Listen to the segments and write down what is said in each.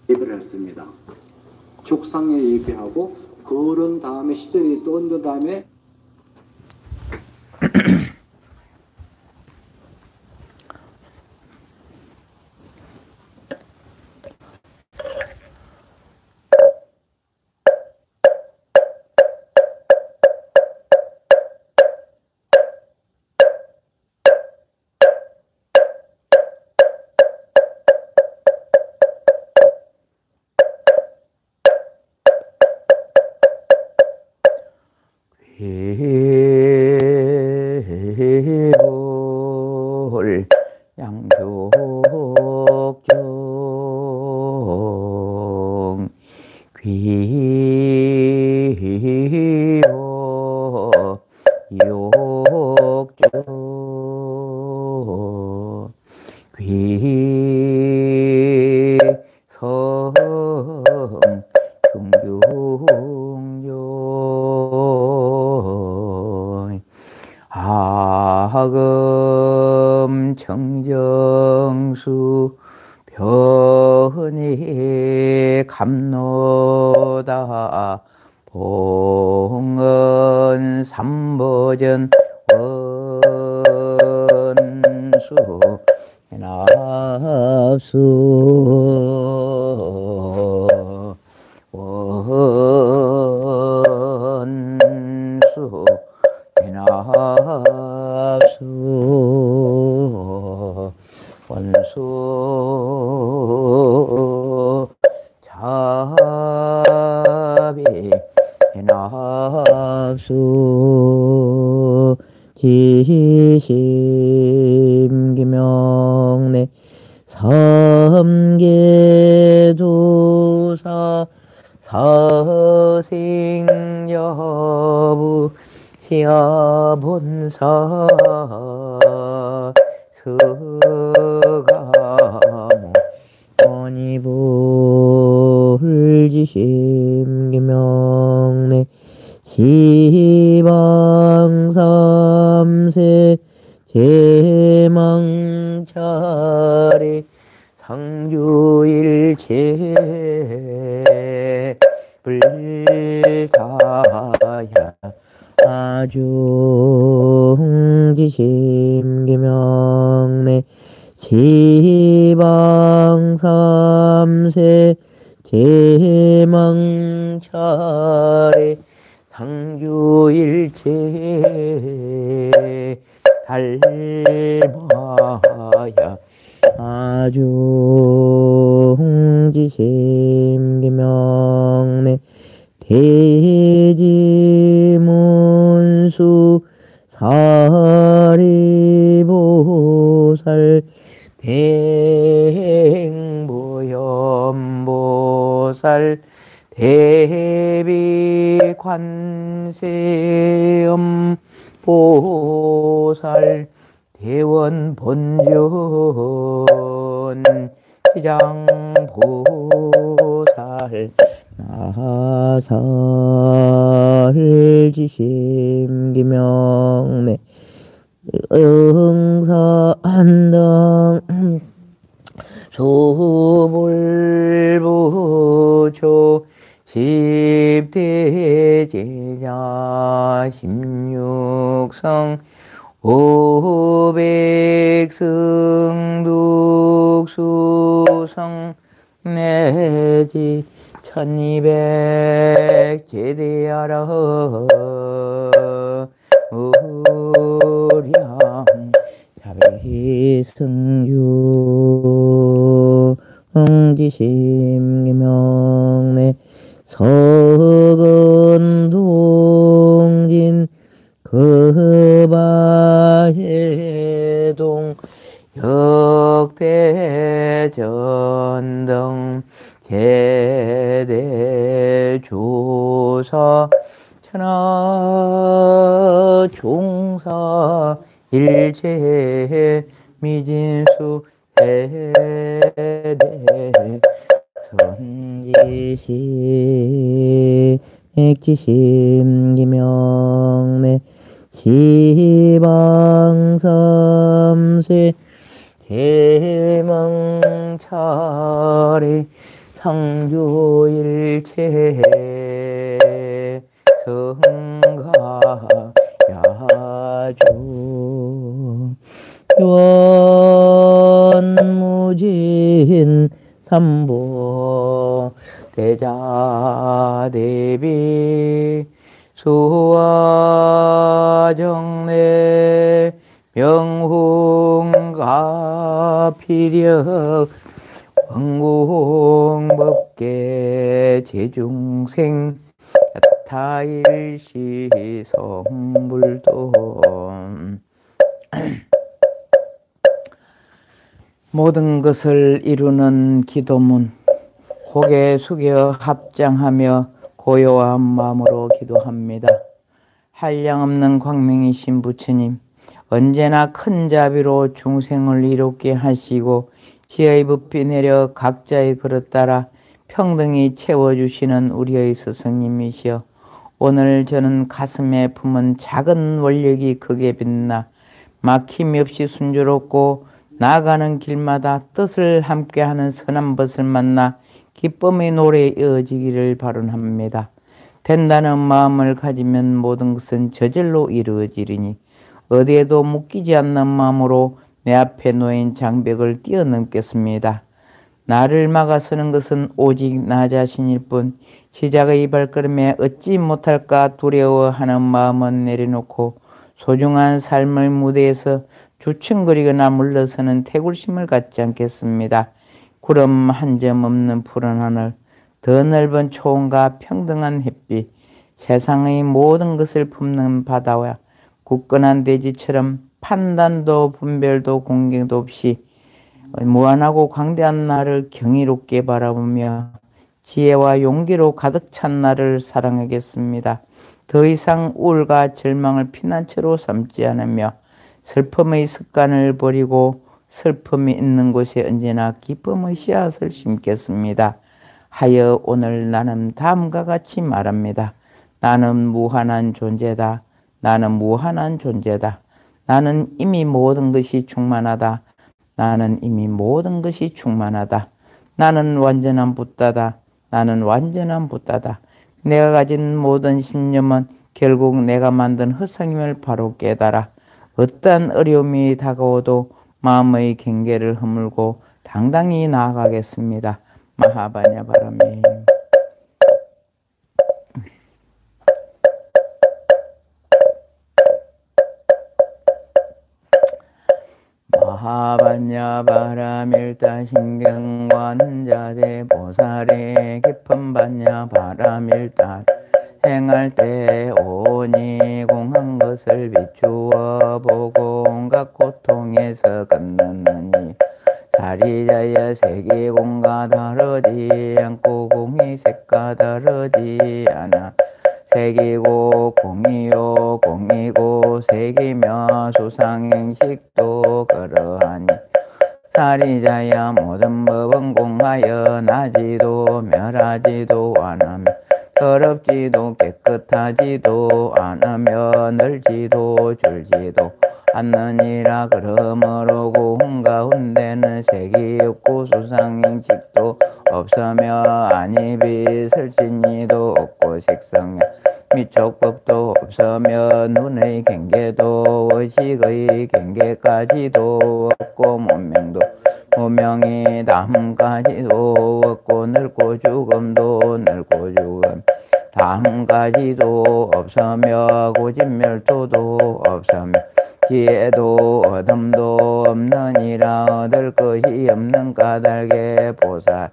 예배를 했습니다. 족상에 예배하고 그런 다음에 시절이 또 온 다음에 회볼 양족종 귀호 욕종 귀성 중중용 하금 청정수 변이 감노다 봉은 삼보전 원수 나수 원수 나수 원수 자비 나수 지심기명내 삼계도사 사생여부 시아본사 스가모 원이불지심기명내 시방삼세 제망차례 상주일체 불타야 아중지심기명내 시방삼세 제망차례 상주일체 달마야 아중지심기명내 대지문수 사리보살 대행보현보살 대비관세음보살 대원본전 시장보살 나살지심기명내 응사한당 소불부초 십대제자 십육성 오백승독수성 내지 1200 제대하라 우량 자비승주 응지심기명내 서근동진 그바해동 역대전등 제대조사 천하 종사 일체 미진수 해대 선지시 액지심기명내 시방삼세 대망차례 보살의 상주일체 성가야주 원무진 삼보 대자대비 수화정례 명훈가피력 왕궁법계 제중생 타일시 성불돈 모든 것을 이루는 기도문 고개 숙여 합장하며 고요한 마음으로 기도합니다. 한량없는 광명이신 부처님, 언제나 큰 자비로 중생을 이롭게 하시고 지혜의 부피 내려 각자의 그릇 따라 평등히 채워주시는 우리의 스승님이시여, 오늘 저는 가슴에 품은 작은 원력이 크게 빛나 막힘이 없이 순조롭고 나아가는 길마다 뜻을 함께하는 선한 것을 만나 기쁨의 노래에 이어지기를 바랍니다. 된다는 마음을 가지면 모든 것은 저절로 이루어지리니 어디에도 묶이지 않는 마음으로 내 앞에 놓인 장벽을 뛰어넘겠습니다. 나를 막아서는 것은 오직 나 자신일 뿐 시작의 발걸음에 어찌 못할까 두려워하는 마음은 내려놓고 소중한 삶의 무대에서 주춤거리거나 물러서는 태굴심을 갖지 않겠습니다. 구름 한 점 없는 푸른 하늘, 더 넓은 초원과 평등한 햇빛, 세상의 모든 것을 품는 바다와 굳건한 대지처럼 판단도 분별도 공경도 없이 무한하고 광대한 나를 경이롭게 바라보며 지혜와 용기로 가득 찬 나를 사랑하겠습니다. 더 이상 우울과 절망을 피난처로 삼지 않으며 슬픔의 습관을 버리고 슬픔이 있는 곳에 언제나 기쁨의 씨앗을 심겠습니다. 하여 오늘 나는 다음과 같이 말합니다. 나는 무한한 존재다. 나는 무한한 존재다. 나는 이미 모든 것이 충만하다. 나는 이미 모든 것이 충만하다. 나는 완전한 붓다다. 나는 완전한 붓다다. 내가 가진 모든 신념은 결국 내가 만든 허상임을 바로 깨달아 어떠한 어려움이 다가오도 마음의 경계를 허물고 당당히 나아가겠습니다. 마하바냐 바라미. 마하바냐 바라밀다 신경관자대 보살의 깊은 바냐 바라밀다 행할 때 오니 공한 것을 비추어 보고 온갖 고통에서 건너느니 사리자야 색이 공과 다르지 않고 공이 색과 다르지 않아 색이고 공이요 공이고 색이며 수상행식도 그러하니 사리자야 모든 법은 공하여 나지도 멸하지도 않으며 더럽지도 깨끗하지도 않으며 늘지도 줄지도 않느니라. 그러므로 공 가운데는 색이 없고 수상행식도 없으며 아니 빛을 진이도 없고 색성에 미촉법도 없으며 눈의 경계도 의식의 경계까지도 없고 문명도 무명이 다음까지도 없고 늙고 죽음도 늙고 죽음 다음까지도 없으며 고집멸도도 없으며 지혜도 어둠도 없느니라. 얻을 것이 없는 까닭에 보살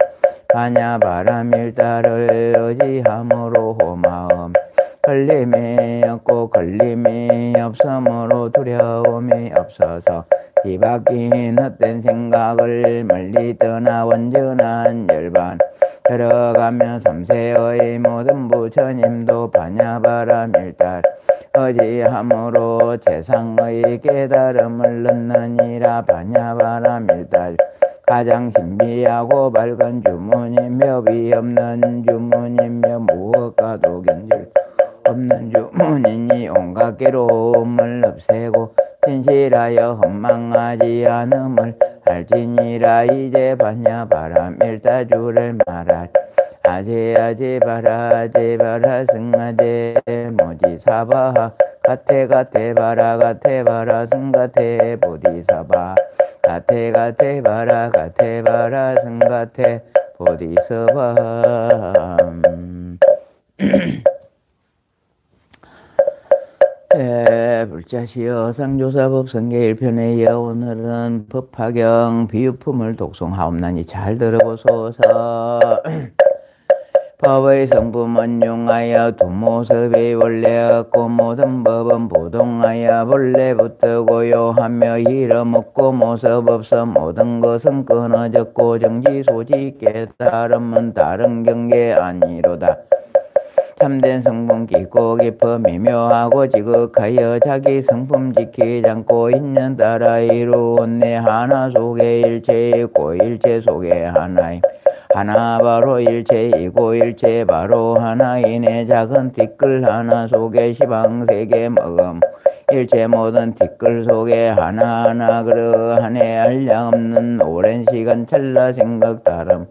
바냐 바라밀다를 의지함으로 마음 걸림이 없고 걸림이 없으므로 두려움이 없어서 뒤바뀐 헛된 생각을 멀리 떠나 온전한 열반 들어가며 삼세의 모든 부처님도 바냐바라밀달 의지함으로 세상의 깨달음을 얻느니라. 바냐바라밀달 가장 신비하고 밝은 주문이며 비 없는 주문이며 무엇과도 견줄 없는 주문이니 온갖 괴로움을 없애고 진실하여 헌망하지 않음을 알지니라 이제 봤냐 바람 일다주를 말할 아제 바라 승아제 모지사바 가테 바라 승가테 보디사바 가테 바라 승가테 보디사바 불자시여 상조사법 성계 1편에 오늘은 법화경 비유품을 독송하옵나니 잘 들어보소서. 법의 성품은 용하여 두 모습이 원래 없고 모든 법은 부동하여 본래부터 고요하며 이름 없고 모습 없어 모든 것은 끊어졌고 정지소지 깨달음은 다른 경계 아니로다. 참된 성품 깊고 깊어 미묘하고 지극하여 자기 성품 지키지 않고 있는 따라 이루온 내 하나 속에 일체 있고 일체 속에 하나임. 하나 바로 일체이고 일체 바로 하나이네. 작은 티끌 하나 속에 시방세계 먹음 일체 모든 티끌 속에 하나하나 그러하네. 한량없는 오랜 시간 찰나 생각 다름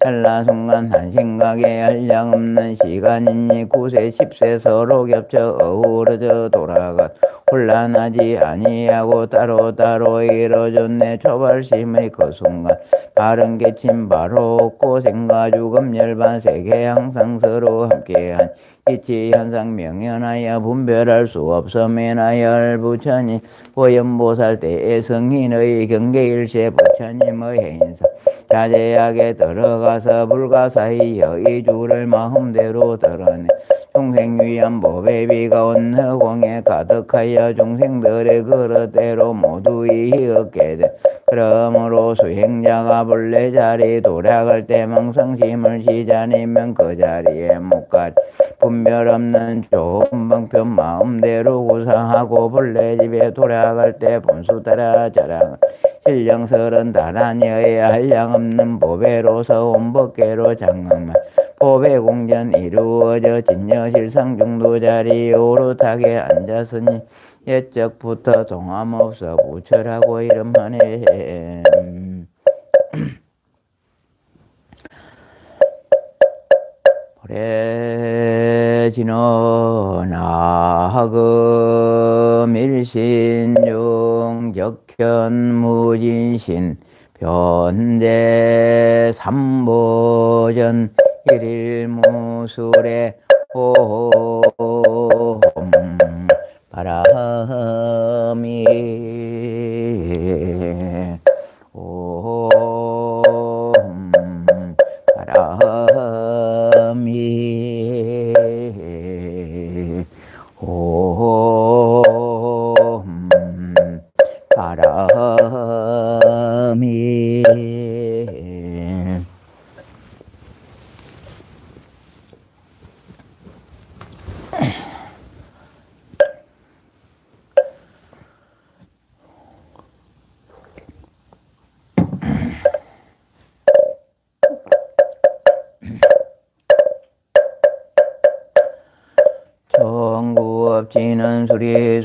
찰나 순간 한 생각에 한량없는 시간이니 9세 10세 서로 겹쳐 어우러져 돌아가 혼란하지 아니하고 따로따로 이뤄졌네. 초발심의 그 순간 바른 개침 바로 없고 생과 죽음 열반 세계 항상 서로 함께한 이치 현상 명연하여 분별할 수 없어 매나열 부처님 보현보살 때의 성인의 경계일체 부처님의 행사 자제하게 들어가서 불가사의 여의주를 마음대로 드러내 중생위한 법의 비가 온 허공에 가득하여 중생들의 그릇대로 모두 이익 얻게 돼. 그러므로 수행자가 본래 자리 도략할 때 망상심을 시자니면 그 자리에 못 가리. 분별 없는 좋은 방편 마음대로 구상하고 본래 집에 도략할 때 분수 따라 자랑 신령설은 다라녀의 한량없는 보배로서 온 법계로 장엄한 보배 공전 이루어져 진여실상 중도 자리 오롯하게 앉았으니 옛적부터 동함없어 부처라고 이름하네. 보래진원하금 일신중 적현무진신 변제 삼보전 일일무술에 옴 바람이 옴 바람이 옴 바람이 전구업지는 수리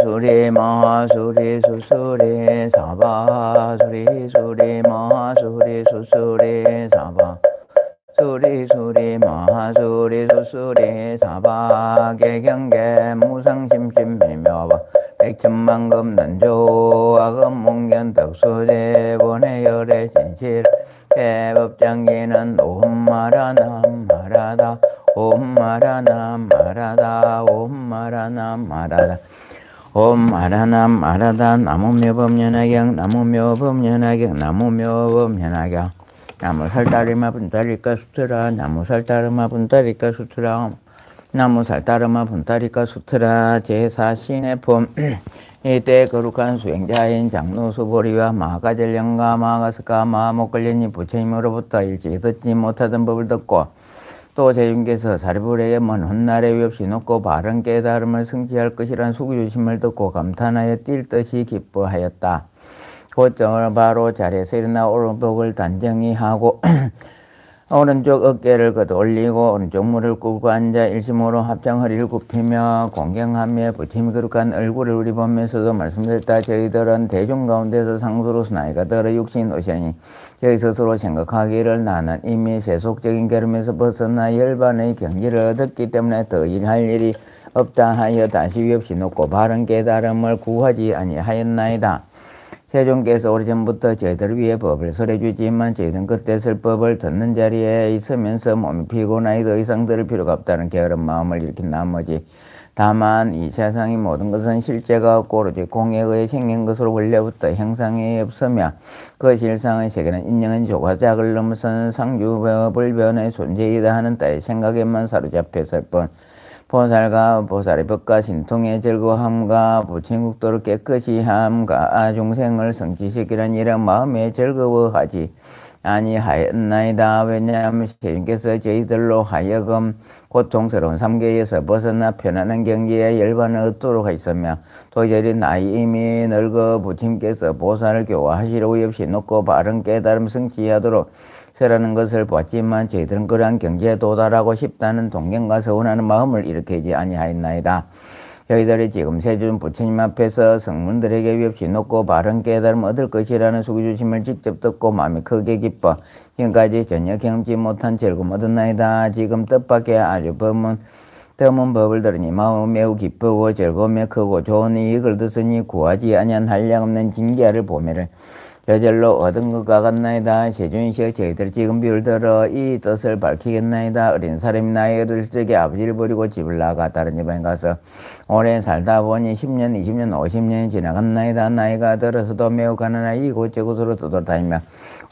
마하수리 수수리 사바 수리 마하수리 수수리 사바 수리 마하수리 수수리 사바 개경계 무상심심 미묘바 백천만금 난조 악음몽견 덕수제 본해열의 진실 개법장기는 옴마라남 마라다 옴마라남 마라다 옴마라남 마라다 옴마라남 마라다 나무묘법연화경 나무묘법연화경 나무묘법연화경 나무살따르마 분따리까 수트라 나무살따르마 분따리까 수트라 나무살따르마 분따리까 수트라 제4신의 품 이때 거룩한 수행자인 장로수보리와 마가전령과 마가스가 마목걸련이 부처님으로부터 일찍 듣지 못하던 법을 듣고 또 제중께서 사리불에게 먼 훗날에 위없이 높고 바른 깨달음을 성취할 것이란 수구주심을 듣고 감탄하여 뛸 듯이 기뻐하였다. 곧정을 바로 자리에서 일어나 오른복을 단정히 하고 오른쪽 어깨를 걷어올리고 오른쪽 무릎을 꿇고 앉아 일심으로 합장 허리를 굽히며 공경하며 부처님이 거룩한 얼굴을 우리 보면서도 말씀드렸다. 저희들은 대중 가운데서 상수로서 나이가 들어 육신이 오시니 저희 스스로 생각하기를 나는 이미 세속적인 결함에서 벗어나 열반의 경지를 얻었기 때문에 더 일할 일이 없다 하여 다시 위없이 놓고 바른 깨달음을 구하지 아니하였나이다. 세종께서 오래전부터 저희들을 위해 법을 설해주지만 저희들은 그때 쓸 법을 듣는 자리에 있으면서 몸이 피곤하여 더 이상 들을 필요가 없다는 게으른 마음을 일으킨 나머지 다만 이 세상의 모든 것은 실제가 없고 오로지 공에 의해 생긴 것으로 원래부터 형상이 없으며 그 실상의 세계는 인정한 조과작을 넘어서는 상주불변의 존재이다 하는 따위 생각에만 사로잡혔을 뿐 보살과 보살의 법과 신통의 즐거움과 부처국도를 깨끗이 함과 중생을 성취시키는 이런 마음에 즐거워하지 아니하였나이다. 왜냐하면 세님께서 저희들로 하여금 고통스러운 삼계에서 벗어나 편안한 경지에 열반을 얻도록 하였으며 또 저희 나이 이미 늙어 부처님께서 보살을 교화하시려 위없이 놓고 바른 깨달음 성취하도록 서라는 것을 보았지만 저희들은 그러한 경지에 도달하고 싶다는 동경과 서운하는 마음을 일으키지 아니하였나이다. 저희들이 지금 세존 부처님 앞에서 성문들에게 위없이 놓고 바른 깨달음 얻을 것이라는 수기주심을 직접 듣고 마음이 크게 기뻐 지금까지 전혀 경험치 못한 즐거움 얻었나이다. 지금 뜻밖의 아주 드문 법을 들으니 마음이 매우 기쁘고 즐거움에 크고 좋은 이익을 듣으니 구하지 아니한 한량없는 진기야를 보매를 저절로 얻은 것과 같나이다. 세존이시여 저희들 지금 비를 들어 이 뜻을 밝히겠나이다. 어린 사람이 나이 어릴 적에 아버지를 버리고 집을 나가 다른 집에 가서 오래 살다 보니 10년, 20년, 50년이 지나갔나이다. 나이가 들어서도 매우 가난하여 이곳저곳으로 떠돌다니며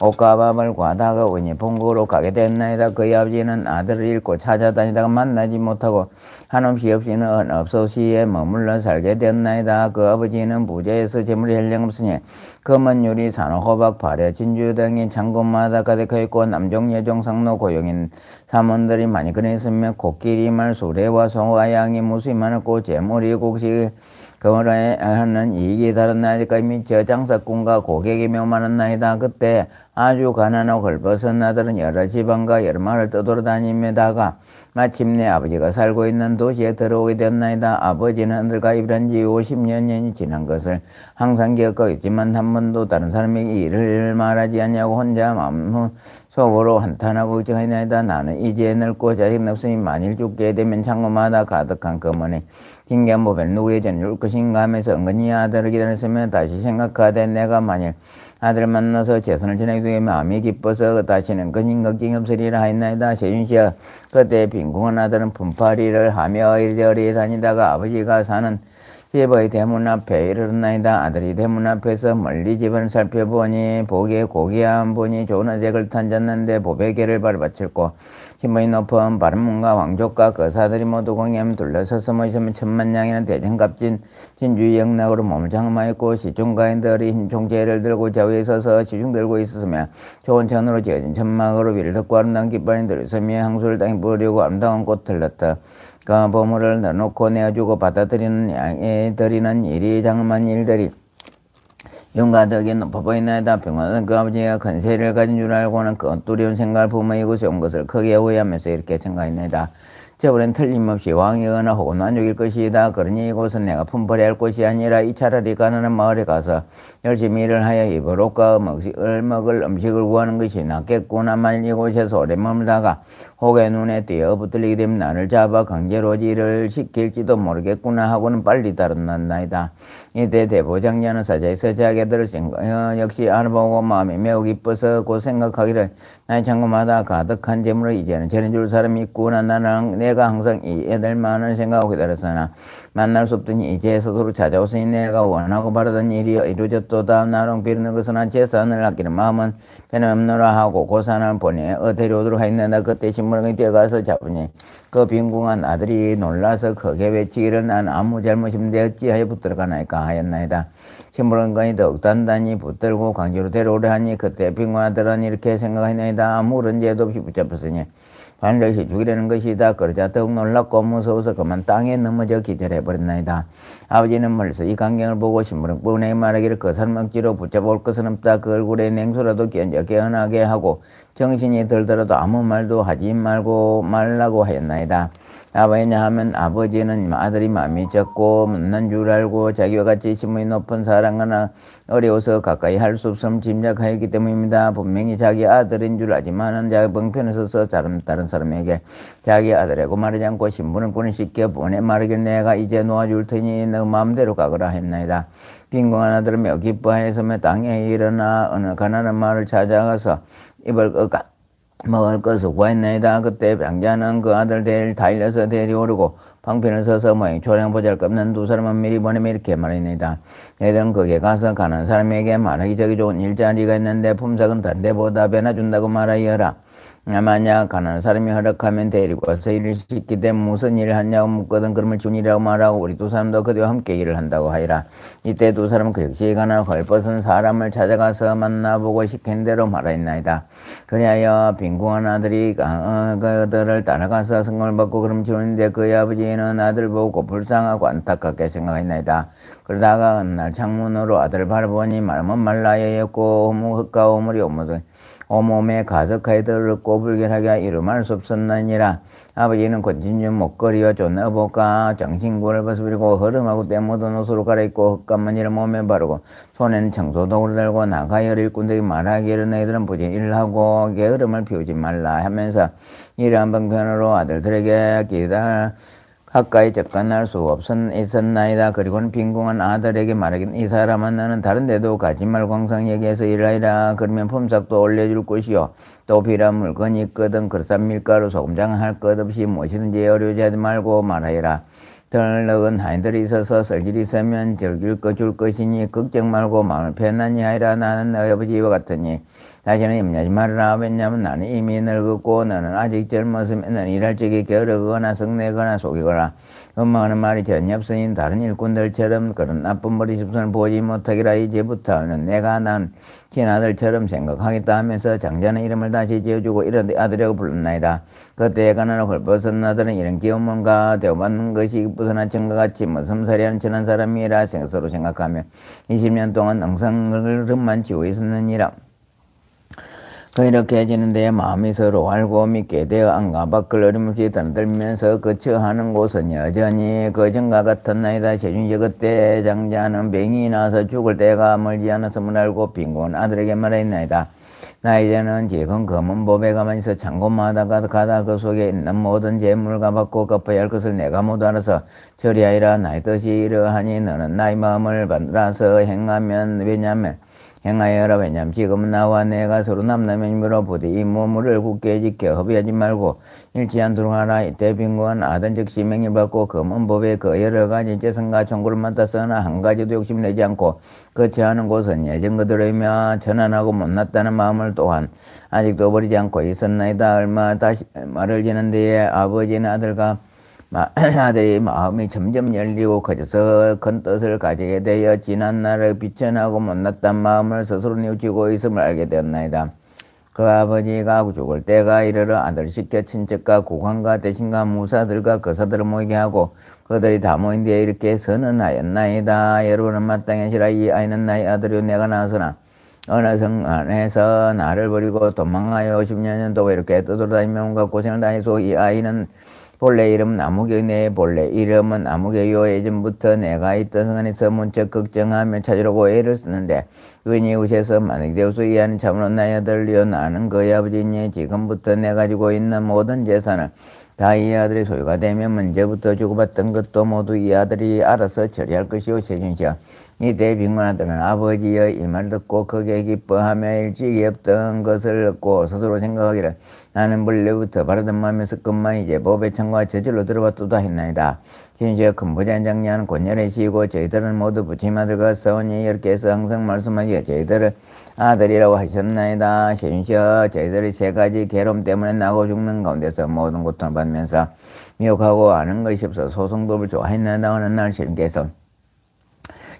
옷과 밥을 과다가 오니 본국으로 가게 됐나이다. 그의 아버지는 아들을 잃고 찾아다니다가 만나지 못하고 한없이 없이는 업소시에 머물러 살게 되었나이다. 그 아버지는 부자에서 재물이 헬령없으니 금은 유리 산호 호박 발효 진주 등이 창고마다 가득하여 있고 남종 여종 상로 고용인 사문들이 많이 그랬으며 코끼리 말 수레와 송과 양이 무수히 많았고 재물이 곡식 그거에 하는 이익이 다른 나이까 미쳐 장사꾼과 고객이 매우 많은 나이다. 그때 아주 가난하고 헐벗은 아들은 여러 지방과 여러 마을을 떠돌아다니다가 마침내 아버지가 살고 있는 도시에 들어오게 되었나이다. 아버지는 아들과 입란 지 50년이 지난 것을 항상 겪고 있지만 한 번도 다른 사람에게 일을 말하지 않냐고 혼자 마음 속으로 한탄하고 걱정하나이다. 나는 이제 늙고 자식은 없으니 만일 죽게 되면 창고마다 가득한 금은이 진기한 법을 누구에 전해줄 것인가 하면서 은근히 아들을 기다렸으며 다시 생각하되 내가 만일 아들을 만나서 재산을 지내게 되면 마음이 기뻐서 다시는 근심 걱정이 없으리라 하였나이다. 세준씨여 그때 빈궁한 아들은 분파리를 하며 이리저리 다니다가 아버지가 사는 집의 대문 앞에 이르렀나이다. 아들이 대문 앞에서 멀리 집을 살펴보니 보기에 고귀한 분이 좋은 어색을 탔졌는데 보배개를 발받쳤고 신분이 높은 바른문과 왕족과 거사들이 모두 공연 둘러서서 모시면 천만냥이는 대전갑진 진주의 영락으로 몸을 장엄하였고 시중가인들이 흰 총재를 들고 좌우에 서서 시중 들고 있었으며 좋은 천으로 지어진 천막으로 위를 덮고 아름다운 깃발이 들었으며 향수를 땅에 뿌리고 아름다운 꽃을 넣었다. 그 보물을 넣어놓고 내어주고 받아들이는 양에 드리는 일이 장엄한 일들이 용가덕이 높아 보이나이다. 병원은 그 아버지가 큰 세를 가진 줄 알고는 그 뚜려운 생각을 부모 이곳에 온 것을 크게 후회하면서 이렇게 생각했나이다. 저번엔 틀림없이 왕이거나 혹은 완족일 것이다. 그러니 이곳은 내가 품벌해야 할 곳이 아니라 이 차라리 가난한 마을에 가서 열심히 일을 하여 입을 옷과 먹을 음식을 구하는 것이 낫겠구나. 만일 이곳에서 오래 머물다가 혹의 눈에 띄어 붙들리게 되면 나를 잡아 강제로 일을 시킬지도 모르겠구나 하고는 빨리 따랐나이다. 이때 대보장녀는 사자의 서자하게 들을 생각 역시 알아보고 마음이 매우 기뻐서 곧 생각하기를 나의 창고마다 가득한 재물을 이제는 전해줄 사람이 있구나. 내가 항상 이 애들만을 생각하고 기다렸으나 만날 수 없더니 이제 스스로 찾아오으니 내가 원하고 바라던 일이 이루어졌도다. 나롱 비르는 것은 재산을 아끼는 마음은 변함없노라 하고 고산을 보내 데려오도록 하였는데 그때 신부름이 뛰어가서 잡으니 그 빈궁한 아들이 놀라서 크게 외치기를 난 아무 잘못인데 어찌하여 붙들어가나이까 하였나이다. 신부름관이 더욱 단단히 붙들고 강제로 데려오려 하니 그때 빈궁한 아들은 이렇게 생각하나이다. 아무런 죄도 없이 붙잡혔으니 반드시 죽이려는 것이다. 그러자 더욱 놀랍고 무서워서 그만 땅에 넘어져 기절해버렸나이다. 아버지는 멀리서 이 광경을 보고 신부름꾼에게 말하기를 그 사람 억지로 붙잡아올 것은 없다. 그 얼굴에 냉소라도 끼얹어 깨어나게 하고 정신이 들더라도 아무 말도 하지 말라고 하였나이다. 아버지냐 하면 아버지는 아들이 마음이 적고 못난 줄 알고 자기와 같이 지문이 높은 사람과나 어려워서 가까이 할 수 없음을 짐작하였기 때문입니다. 분명히 자기 아들인 줄 알지만은 자기 방편에 서서 다른 사람에게 자기 아들이라고 말하지 않고 신분을 분해시켜 보내 말하길 내가 이제 놓아줄 테니 너 마음대로 가거라 했나이다. 빈궁한 아들은 매우 기뻐하여서 땅에 일어나 어느 가난한 마을을 찾아가서 입을 꺾어 먹을 것을 구했나이다. 그때 병자는 그 아들 달려서 데려오르고 방편에 서서 모양 조량 보잘것없는 두 사람은 미리 보내며 이렇게 말했나이다. 너희들은 거기에 가서 가는 사람에게 말하기 저기 좋은 일자리가 있는데 품삯은 다른 데보다 배나 준다고 말하여라. 만약 가난한 사람이 허락하면 데리고 와서 일을 시키되 무슨 일을 하냐고 묻거든 그러면 준이라고 말하고 우리 두 사람도 그대와 함께 일을 한다고 하리라. 이때 두 사람은 그 역시 가난한 헐벗은 사람을 찾아가서 만나보고 시킨 대로 말하였나이다. 그리하여 빈궁한 아들이 그들을 따라가서 성공을 받고 그럼 주는데 그의 아버지는 아들 보고 불쌍하고 안타깝게 생각했나이다. 그러다가 어느 날 창문으로 아들을 바라보니 마음은 말라여였고 흙과 오물이 온몸에 가득하여 더럽고 불결하게 이루말 수 없었느니라. 아버지는 권진주 목걸이와 존나복과 정신구를 벗어버리고 허름하고 때 묻은 옷으로 갈아입고 흙과 먼지를 몸에 바르고 손에는 청소독을 들고 나가여 일꾼들이 말하기를 너희들은 부지 일을 하고 게으름을 피우지 말라 하면서 이러한 방편으로 아들들에게 가까이 접근할 수 있었나이다. 그리고는 빈궁한 아들에게 말하긴 이 사람은 너는 다른 데도 가지 말고 항상 여기에서 일하리라. 그러면 품삯도 올려줄 것이요 또 필요한 물건이 있거든 그릇한 밀가루 소금장 할 것 없이 무엇이든지 어려우지 하지 말고 말하여라. 덜 넣은 하인들이 있어서 쓸 일이 있으면 줄 것이니 걱정 말고 마음을 편안히 하리라. 나는 너희 아버지와 같으니 다시는 염려하지 말아라. 왜냐하면 나는 이미 늙었고 너는 아직 젊었으면 너는 일할 적에 게으르거나 성내거나 속이거나 엄마하는 말이 전혀 없으니 다른 일꾼들처럼 그런 나쁜 버리 집순을 보지 못하기라. 이제부터는 내가 난 친아들처럼 생각하겠다 하면서 장자는 이름을 다시 지어주고 이런 아들이라고 불렀나이다. 그때 가난한 헐벗은 아들은 이런 귀여움과 대우받는 것이 기쁘서나 전과 같이 머슴살이하는 천한 사람이라 스스로 생각하며 20년 동안 엉성그릇만 지고 있었느니라. 이렇게 지는데 마음이 서로 알고 믿게 되어 안과 밖을 어림없이 드나들면서 거처하는 곳은 여전히 그전과 같았나이다. 세준이 그때 장자는 병이 나서 죽을 때가 멀지 않았음을 알고 빈곤 아들에게 말했나이다. 나 이제는 지금 검은 법에 가만히 있어 창고마다 가다 그 속에 있는 모든 재물과 받고 갚아야 할 것을 내가 모두 알아서 처리하리라. 나의 뜻이 이러하니 너는 나의 마음을 받들어서 행하여라. 왜냐하면 지금 나와 내가 서로 남남이므로 부디 이 몸을 굳게 지켜 허비하지 말고 잃지 않도록 하라. 이때 빈곤한 아들 즉시 명령을 받고 검은 법에 그 여러 가지 재성과 총구를 맡았으나 한 가지도 욕심내지 않고 거처하는 곳은 예전 그대로이며 천안하고 못났다는 마음을 또한 아직도 버리지 않고 있었나이다. 얼마 다시 말을 지는 뒤에 아버지는 아들이 마음이 점점 열리고 커져서 큰 뜻을 가지게 되어 지난 날의 비천하고 못났단 마음을 스스로 뉘우치고 있음을 알게 되었나이다. 그 아버지가 죽을 때가 이르러 아들 시켜 친척과 국왕과 대신과 무사들과 거사들을 모이게 하고 그들이 다 모인 뒤에 이렇게 선언하였나이다. 여러분은 마땅하시라. 이 아이는 나의 아들이요 내가 낳았으나 어느 성 안에서 나를 버리고 도망하여 50년 동안 이렇게 떠돌아다니며 온갖 고생을 다해서 이 아이는 본래 이름은 아무개, 내 본래 이름은 아무개요. 예전부터 내가 있던 성 안에서 문득 걱정하며 찾으려고 애를 쓰는데 의인이 우시에서 만약에 되어서 이 아이는 참으로 나의 아들이요 나는 그의 아버지니 지금부터 내가 가지고 있는 모든 재산을 다 이 아들의 소유가 되면 문제부터 주고받던 것도 모두 이 아들이 알아서 처리할 것이요. 세준시여 이때 빈곤한 아들은 아버지의 이 말 듣고 크게 기뻐하며 일찍이 없던 것을 얻고 스스로 생각하기를 나는 본래부터 바라던 마음에서 끝만 이제 법의 청과 저절로 들어봤도다 했나이다. 진시여 큰 부자인 장녀는 곤열에 시고 저희들은 모두 부침 아들과 싸우니 이렇게해서 항상 말씀하기에 저희들을 아들이라고 하셨나이다. 세준시여 저희들이 세 가지 괴로움 때문에 나고 죽는 가운데서 모든 고통을 받으면서 미혹하고 아는 것이 없어 소송법을 좋아했나이다. 어느 날 세준께서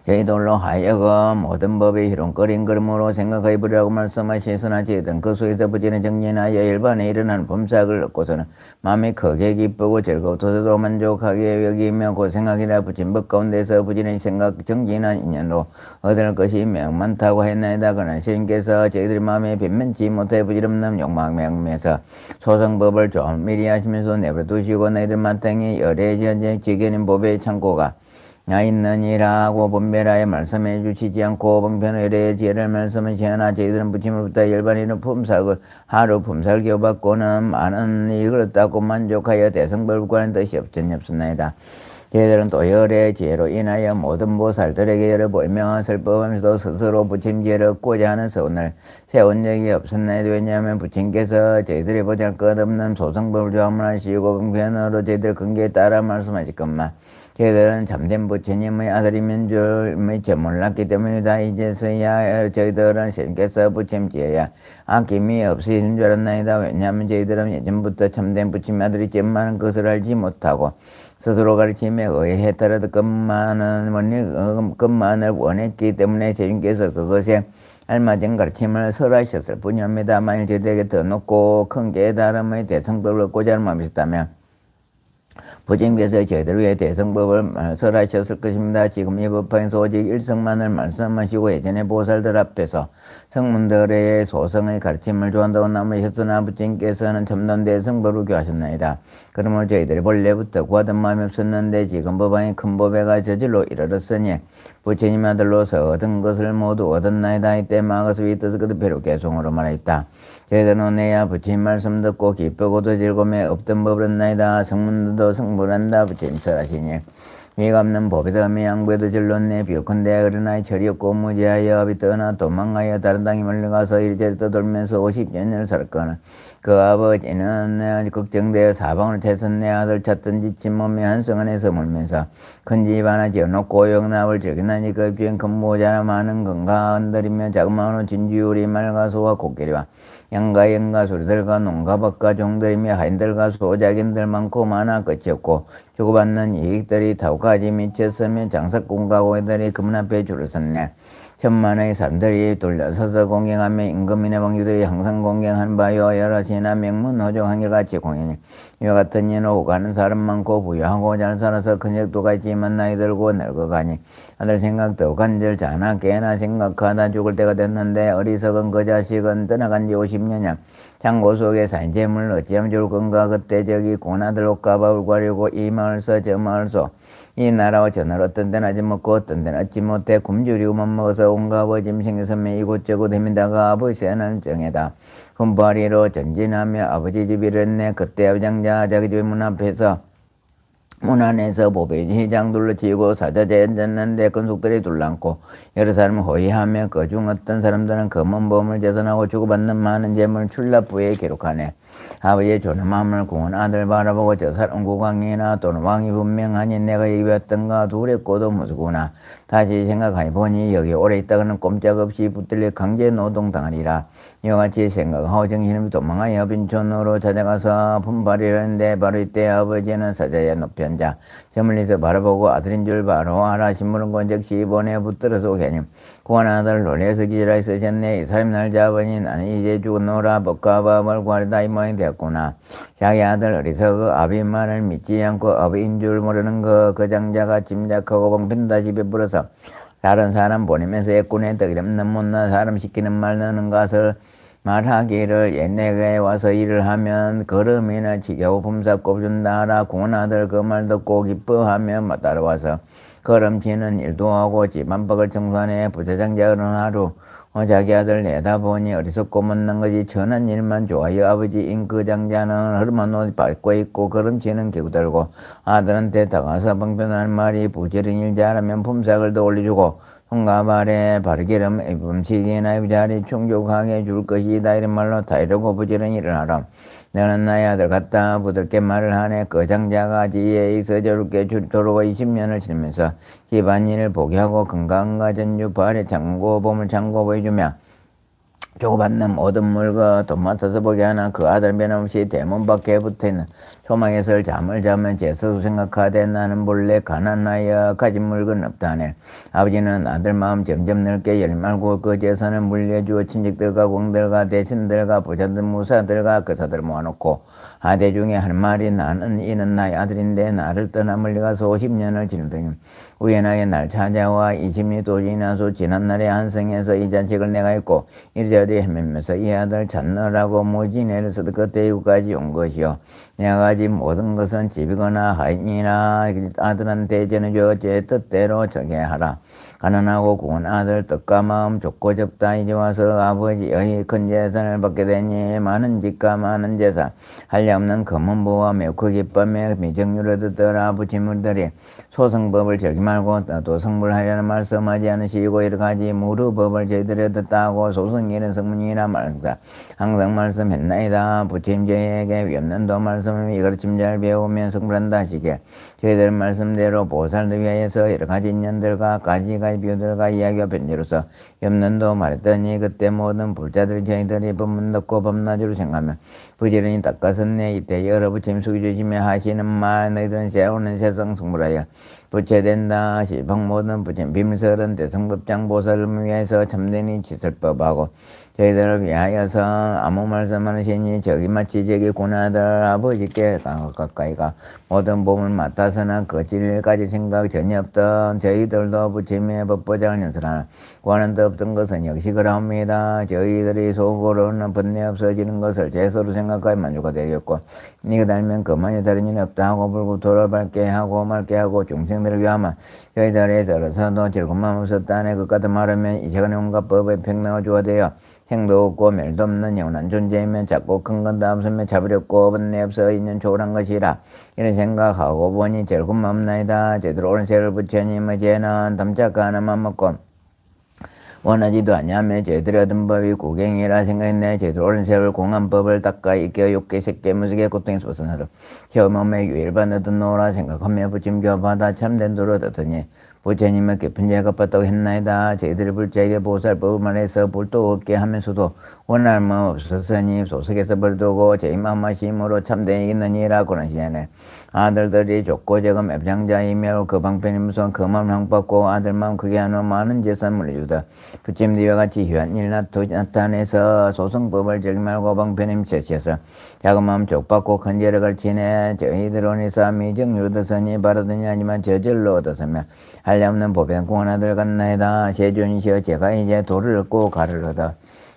저희들로 하여금 모든 법이 희롱거린 걸음으로 생각하여 버리라고 말씀하시으나 저희들은 그 속에서 부지런히 정진하여 일반에 일어나는 범사를 얻고서는 마음이 크게 기쁘고 즐거워도 만족하게 여기며 고생하기라 부친 법 가운데서 부지런히 생각 정진한 인연으로 얻을 것이 매우 많다고 했나이다. 그러나 시인께서 저희들의 마음에 변면치 못해 부질없는 욕망명에서 소성법을 좀 미리 하시면서 내버려두시고 너희들 마땅히 열애 지견인 법의 창고가 나 있느니라고 분별하여 말씀해 주시지 않고 봉편의 열애 지혜를 말씀하시나 저희들은 부침으로부터 열반이는 품삯을 하루 품삯을 교받고는 많은 이익을 얻다고 만족하여 대성불구하는 뜻이 없었나이다. 저희들은 또 열의 지혜로 인하여 모든 보살들에게 열을 보이며 슬퍼하면서도 스스로 부침지혜를 얻고자 하는 서운을 세운 적이 없었나이다. 왜냐하면 부침께서 저희들이 보잘것없는 소성법을 조함하시고 봉편으로 저희들 근기에 따라 말씀하실 것만 저희들은 참된 부처님의 아들이면 줄 미처 몰랐기 때문이다. 이제서야 저희들은 신께서 부침지혜야 아낌이 없으신 줄 알았나이다. 왜냐하면 저희들은 예전부터 참된 부침의 아들이 잼많은 것을 알지 못하고 스스로 가르침에 의해 따라도 것만을 원했기 때문에 제주께서 그것에 알맞은 가르침을 설하셨을 뿐입니다. 만일 저희들에게 더 높고 큰 깨달음의 대성법을 얻고자 하는 마음이 있었다면 부처님께서 저희들 위해 대성법을 설하셨을 것입니다. 지금 이 법화에서 오직 일성만을 말씀하시고 예전에 보살들 앞에서 성문들의 소성의 가르침을 좋아한다고 남으셨으나 부처님께서는 참된 대성법을 교하셨나이다. 그러므로 저희들이 본래부터 구하던 마음이 없었는데 지금 법왕이 큰 법회가 저질로 이르렀으니 부처님 아들로서 얻은 것을 모두 얻었나이다. 이때 마가스위 뜻을 그대로 개송으로 말하였다. 저희들은 오늘야 부처님 말씀 듣고 기쁘고도 즐거움에 없던 법을 얻나이다. 성문들도 성불한다. 부처님 설하시니 위가 없는 법이다. 양구에도 질렀네. 비옥컨대 그러나 철이 없고 무지하여 업이 떠나 도망하여 다른 땅에 멀리가서 이리저리 떠돌면서 50년을 살거나 그 아버지는 걱정되어 사방을 태선 내 아들 찾던 지친 몸에 한성 안에서 물면서 큰 집 하나 지어놓고 영납을 즐기나니 그 주엔 큰 모자나 많은 건가 흔들이며 자그마한 진주우리 말과 소와 코끼리와 양가 영가 소리들과 농가밭과 종들이며 하인들과 소작인들 많고 많아 끝이 없고 주고받는 이익들이 타고까지 미쳤으며 장사꾼과 고객들이 그문 앞에 줄을 섰네. 천만의 사람들이 둘러서서 공경하며 임금인의 왕주들이 항상 공경하는 바요 여러 신하 명문 호종 한결같이 공연이 이와 같은 일은 오가는 사람 많고 부유하고 잘 살아서 근육도가 있지만 나이 들고 늙어가니 아들 생각도 간절 자나 깨나 생각하다 죽을 때가 됐는데 어리석은 그 자식은 떠나간 지 50년이야 창고 속에 쌓인 재물을 어찌하면 좋을 건가. 그때 저기 고나들 옷가봐 울과려고 이 마을서 저 마을서 이 나라와 저 나라 어떤 데는 아직 먹고 어떤 데는 얻지 못해 굶주리고만 먹어서 온갖 아버짐 생겨서매 이곳저곳 헤매다가 아버지는 정해다 흠바리로 전진하며 아버지 집 이랬네. 그때 아버장자 자기 집 문 앞에서 문 안에서 보배회장 둘러치고 사자제에 앉았는데 건속들이 둘러앉고 여러 사람을 호위하며 그중 어떤 사람들은 검은 bom을 재선하고 주고받는 많은 재물을 출납부에 기록하네. 아버지의 존엄함을 공은 아들 바라보고 저 사람 국왕이나 또는 왕이 분명하니 내가 입었던가 두렵고도 무서구나. 다시 생각하니 보니 여기 오래 있다가는 꼼짝없이 붙들려 강제 노동당하리라. 이와 같이 생각하고 정신을 도망하여 빈촌으로 찾아가서 품발이라는데 바로 이때 아버지는 사자의 높이 앉아 저 멀리서 바라보고 아들인 줄 바로 알아. 신문은 건적시 입원에 붙들어서 오게니 고한 아들 놀래서 기절하여 쓰셨네. 이 사람이 날 잡으니 나는 이제 죽었노라. 법과 법을 구하려다 이 모양이 되었구나. 자기 아들 어리석어 아비 말을 믿지 않고 아비인 줄 모르는 그 장자가 짐작하고 봉편다 집에 불어서 다른 사람 보내면서 애꾼의 떡이 없는 못난 사람 시키는 말 너는 것을 말하기를 옛내에 와서 일을 하면 걸음이나 지겨우 품삯 꼽준다 하라. 공은 아들 그 말 듣고 기뻐하며 따라와서 걸음치는 일도 하고 집안밖을 청소하네. 부처장자 어느 하루 자기 아들 내다보니 어리석고 못난 것이 천한 일만 좋아요. 아버지인 그 장자는 흐름한 옷 받고 있고 걸음치는 기구 들고 아들한테 다가서 방편하는 말이 부지런히 일 잘하면 품삯을 더 올려주고 손과 발에 바르기름 음식이나 자리 충족하게 줄 것이다. 이런 말로 다이르고 부지런히 일을 하라. 너는 나의 아들 같다 부들게 말을 하네. 그 장자가 지혜에 있어 저렇게 주도록 20년을 지내면서 집안일을 보게 하고 건강과 전주 발에 창고 보물 창고 보여주며 주고받는 모든 물건 돈 맡아서 보게 하나 그 아들 변함없이 대문 밖에 붙어있는 초막에서 잠을 자면 제서도 생각하되 나는 본래 가난하여 가진 물건 없다네. 아버지는 아들 마음 점점 넓게 열말고 그 재산을 물려주어 친척들과 공들과 대신들과 부자들 무사들과 거사들 모아놓고 아대 중에 한 말이 나는 이는 나의 아들인데 나를 떠나 멀리 가서 50년을 지내더니 우연하게 날 찾아와 이심이 도저히 나서 지난날에 한성에서 이 자식을 내가 있고 이리저리 헤매면서 이 아들 찾느라고 모진애를 써도 그때 이곳까지 온 것이요. 내가 가진 모든 것은 집이거나 하인이나 아들한테 전해줘 제 뜻대로 저게 하라. 가난하고 구운 아들 뜻과 마음 좁고 좁다 이제 와서 아버지의 큰 재산을 받게 되니 많은 집과 많은 재산 한량없는 검은보와 매우 기쁨에 미정유를 듣던 아버지물들이 소승법을 저기 말고 또 성불하려는 말씀하지 않으시고 이러가지 무르법을 저희들이 듣다고 소승이는 성문이라 말한다. 항상 말씀했나이다. 부처님 저희에게 위없는도 말씀을 가르침 잘 배우면 성불한다 하시게 저희들 말씀대로 보살을 위하여서 여러가지 인연들과 가지가지 비유들과 이야기와 변제로서 염는도 말했더니 그때 모든 불자들 저희들이 법문 듣고 법나주로 생각하며 부지런히 닦았었네. 이때 여러 부처님 숙여주시며 하시는 말 너희들은 세우는 세상 성불하여 부처된다. 시방 모든 부처님 비밀설은 대성법장 보살을 위해서 참되니 지설법하고 저희들을 위하여서 아무 말씀하시니 저기 마치 저기 고나들 아버지께 가까이가 모든 몸을 맡아서나 거칠까지 생각 전혀 없던 저희들도 부처님의 법보장을 연설하는 구하는 데 없던 것은 역시 그러합니다. 저희들이 속으로는 번뇌 없어지는 것을 제서로 생각하여 만족가 되겠고 이거 달면 그만이 다른 일 없다 하고 불고 돌아밟게 하고 말게 하고 중생들을 위하면 저희들이 들어서도 즐거운 마음 없었다네. 그 같은 말하면 이 시간에 온갖 법의 평등을 주어되어 생도 없고 멸도 없는 영원한 존재이면 작고 큰 건 다 없으며 차버렸고 번뇌 없어 있는 초월한 것이라 이런 생각하고 보니 즐거운 마음 나이다. 제대로 옳은 세를 부처님의 죄는 담작 하나만 먹고 원하지도 않냐며 제대로 얻은 법이 구경이라 생각했네. 제대로 옳은 세월 공한 법을 닦아 익혀 욕계 새끼 무속의 고통에서 벗어나도 제 몸에 유일받는 노라 생각하며 부침겨 받아 참된 도로 듣더니 부처님의 깊은 죄가 뻗다고 했나이다. 저희들이 불자에게 보살법을 말해서 불도 없게 하면서도 원할 마음 없었으니 소속에서 벌두고 저희 마음하심으로 참되어 있느니라고 하시네. 아들들이 좁고 적은 맵장자이며 그 방편이 무서운 그 마음 항받고 아들 마음 크게 하는 많은 재산 물려주다. 부처님 뒤와 같이 휴한 일 나타내서 소승법을 저기 말고 방편임 제시해서 작은 마음 족받고 큰 죄를 걸치네. 저희들 오니사 미정유로 얻었으니 바라더니 아니면 저절로 얻었으며 한량없는 보변 공하나들 같나이다. 세존이시여 제가 이제 도를 얻고 가를 얻어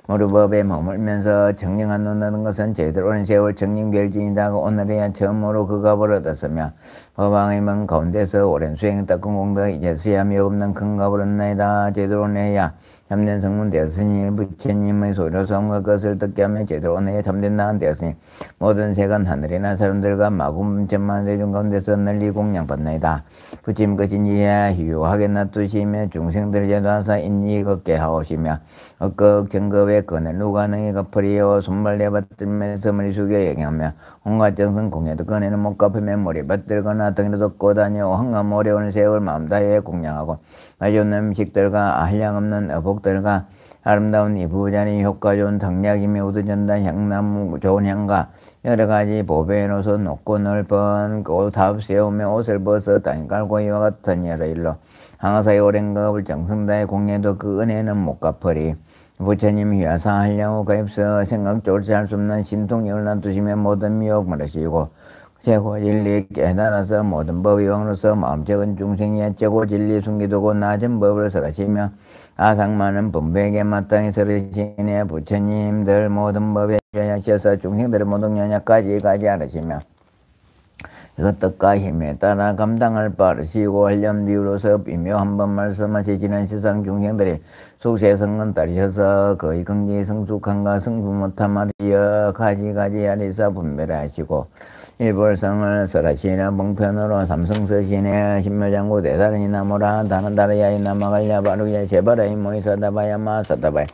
무르법에 머물면서 정령한 논하는 것은 저희들 오랜 세월 정령별진이다. 오늘에야 처음으로 그 값을 얻었으며 법왕의 문 가운데서 오랜 수행했다. 공공덕 이제서야 묘없는 큰 값을 얻나이다. 저희들 오늘에야 참된 성문 되었으니 부처님의 소리로 성과 것을 듣게 하며 제대로 오늘에 참된 나은 되었으니 모든 세간 하늘이나 사람들과 마구 천만 대중 가운데서 널리 공양받나이다. 부처님 것인 이에 휴하게 놔두시며 중생들을 제도하사 인이 걷게 하오시며 억극 정급의 건을 누가 능히 갚으리요. 손발 내받들면서 머리 숙여 얘기하며 온갖 정성 공해도 건에는 못 갚으며 머리 받들거나 등에도 덮고 다녀 황감 어려운 세월 마음 다해 공양하고 맛있는 음식들과 한량없는 어복들과 아름다운 이부자리 효과 좋은 당약이며 우두전단 향나무 좋은 향과 여러가지 보배로서 높고 넓은 옷탑 세우며 옷을 벗어 땅 깔고 이와 같은 여러 일로 항사의 오랜 겁을 정성다해 공예도 그 은혜는 못 갚으리. 부처님 휘하사 하려고 가입서 생각 쫓지 할 수 없는 신통력을 놔두시며 모든 미혹 말하시고 최고 진리 깨달아서 모든 법의 왕으로서 마음적은 중생의 최고 진리 숨기두고 낮은 법을 설하시며 아상 많은 분배에게 마땅히 설하시네. 부처님들 모든 법에 연약하셔서 중생들의 모든 연약까지 하시며 그 뜻과 힘에 따라 감당할 바르시고 한련 비유로서 비묘한 번 말씀하시지는 세상 중생들이 속세성은 따르셔서 거의 긍지 성숙한가 성부 못한 말이여 가지가지 아리사 분별하시고 일벌성을 설하시나 봉편으로 삼성서시네. 신묘장구 대다른이 나무라 다른 다르야이 나마갈야 바루야 제바라이 모이사다바야마 사다바이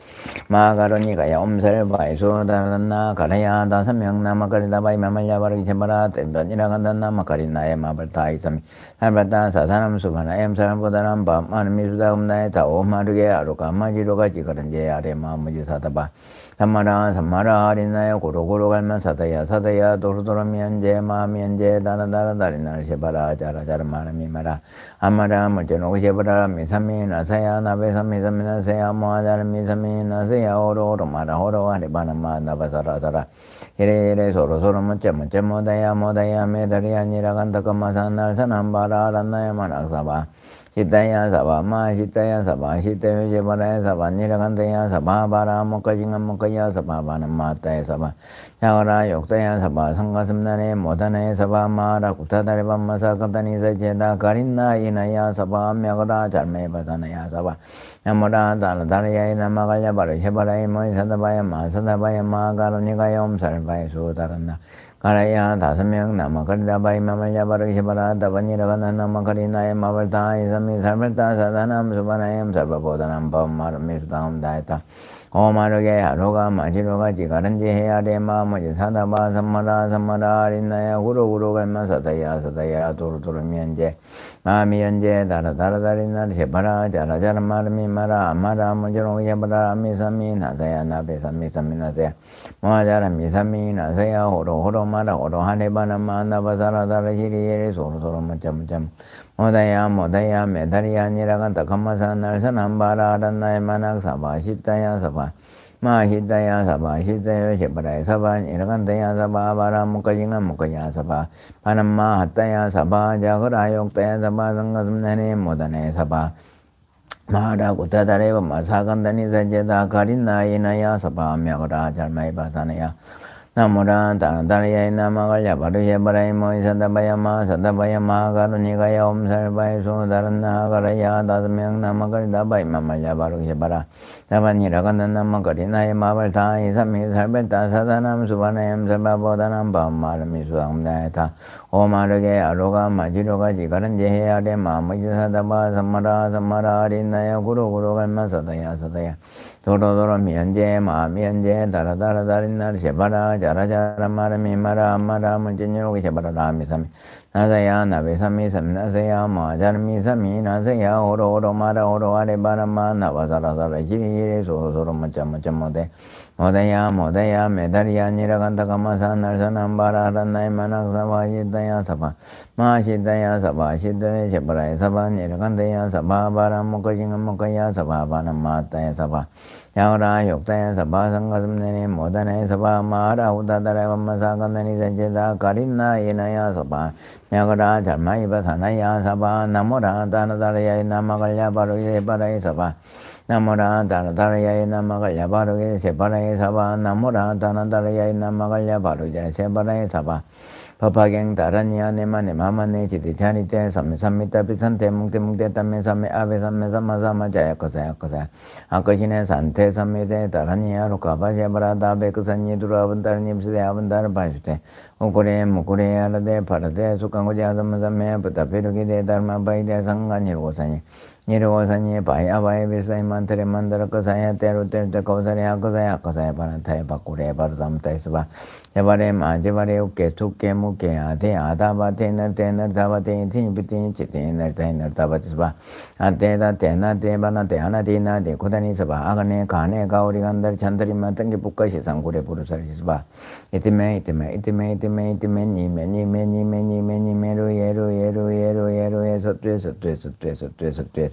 마가로니 가야 옴살바이소 다른나 가라야 다삼명 나마가리다바이 마말야 바루기 제바라 땜변이라 간다 나마카리나에 마발타 이삼이 살바타 사사남 수바나 엠사람보다는 밤만 미수다 음나에 다오 마르게 아루가 마지로가 지거른제 아래 마무지 사다바 삼마라 삼마라 아리나에 고로고로 갈만 사다야 사다야 도로도로 미연제 마미연제 다라다라 다리나를 셰바라 자라자라 마라미마라 아마라 물제노고 셰바라 미삼미 나사야 나베삼미 삼미나세야 모아자라 미삼미 나세야 오로오로 마라 호로 아리바나마 나바사라사라 이래이래 소로소로 문제 모다야 모다야 메다리 아니라 간다까마사 날사남바라 란나야 마락사바 시타야 사바 마 시타야 사바 시타야 제바라야 사바 니라간다야 사바 바라 목까지가 목까야 사바 바는 마타야 사바 야가라 욕다야 사바 상가슴나네 모다네 사바 마라 구타다레 밤마사 간다니 사제다 가린나 이나야 사바 мя가라 잘메 바다나야 사바 나모라 다라다라야 나마갈야 바르 헤바라이 모이 사다바야 마 사다바야 마 가로니가 염살바이 수다란나 가라야 5명 나마가리다바이 마말야 바르 헤바라 다바니라가나 나마가리나에 마발타이 삼미 살발타 사다남 수바나엠 살바보다남 밤마르미 수다음 다했다 오마르게 하루가 마지로가 지가른지 해야래 마무지 사다바 삼마라 삼마라 아린나야 구로구로 갈마 사다야 사다야 도로도로 미연제 마미연제 다라다라다리나 제바라 자라자라 마르미 마라 아마라 무저로 예바라 아미삼미 나사야 나베삼미 삼미 나사야 모아자라 미삼미 나사야 호로호로 마라 호로 하네바나 마나바사라다라 시리예레 소로소로 무짬무짬 모다야 모다야 메다리야 니라간다 감마사 날사남바라 아란나에 마낙 사바 시타야 사바 마히다야 사바 시타야 제바라야 사바 니라간다야 사바 바라 무까징가 무까야 사바 바남마 핫다야 사바 자그라 욕다야 사바 상가슴나네 모다네 사바 마라 구타다레바 마사간다니 사제다 가린나 이나야 사바 мя가라 잘마이 바다네야 나무라 다라다라야 나마갈야 바르야 바라이 모이 사다바야 마 사다바야 마 가루니가야 옴살바이 소다란나 가라야 5명 나마갈다 바이 마말야 바르야 바라 다바니라간다 나마갈이나야 마발타 이삼미 살벨타 사다남 수바나엠 살바보다남 밤마르미 수암다에타 오마르게 아로가 마지로가 지가른제 해야래 마무지 사다바 삼마라 삼마라 아리나야 구로구로 갈마 사다야 사다야 도로도로 미연제 마미연제 다라다라다린날 제바라 자라자라 마라미 마라 아마라 문진요기 제바라 라미삼이 나사야 나베삼미 삼나사야 마자르미 삼미 나사야 오로오로 마라 오로 아레바라마 나바사라사라 지리지리 소로소로 무짬무짬모데 모다야 모다야 메다리야 니라간다가마사 날사남바라 란나이 마낙사바 시다야 사바 마시다야 사바 시다야 제바라야 사바 니라간다야 사바 바라 목까징가 목까야 사바 바나마타야 사바 야오라 욕다야 사바 상가슴네니 모다네 사바 마라 우다다라 밤마사 간다니 산제다 가린나 이나야 사바 야가라 잘마이바 사나야 사바 나모라 다나다라야 나마갈야 바로예 바라이 사바 나모라 다나다라야 나마갈야 바로예 세바라이 사바 나모라 다나다라야 나마갈야 바로예 세바라이 사바 파파갱 다라니야 네마네 마마네 지디 자니테 삼미삼미타 비산테 뭉테뭉테 담메 삼메 아베 삼메 삼마삼마 자야코사야코사 아까시네 산테 삼메데 다라니야 로카바제바라 다베 그산니 두라반다르님 시데 아반다르 바슈테 오코레 무코레 아라데 파라데 수강고자 삼마삼메 부타페르기데 다르마 바이데 상간이로사니 니로사니 바야바에 비사이 만테레 만다르코사야 테로테르테 코사레 아코사야 아코사야 바란타에 바꾸레 바르담타이스바 제바레 마제바레 우케 투케 무케 아데 아다바테 너테너 다바테 티니비티 치테너 테너 다바티스바 아테다 테나테 바나테 하나디나데 고다니스바 아가네 가네 가오리 간다르 찬다리마 땡게 북가시 상고레 부르사리스바 이티메 니메니메니메니메니메니메로 예로 에서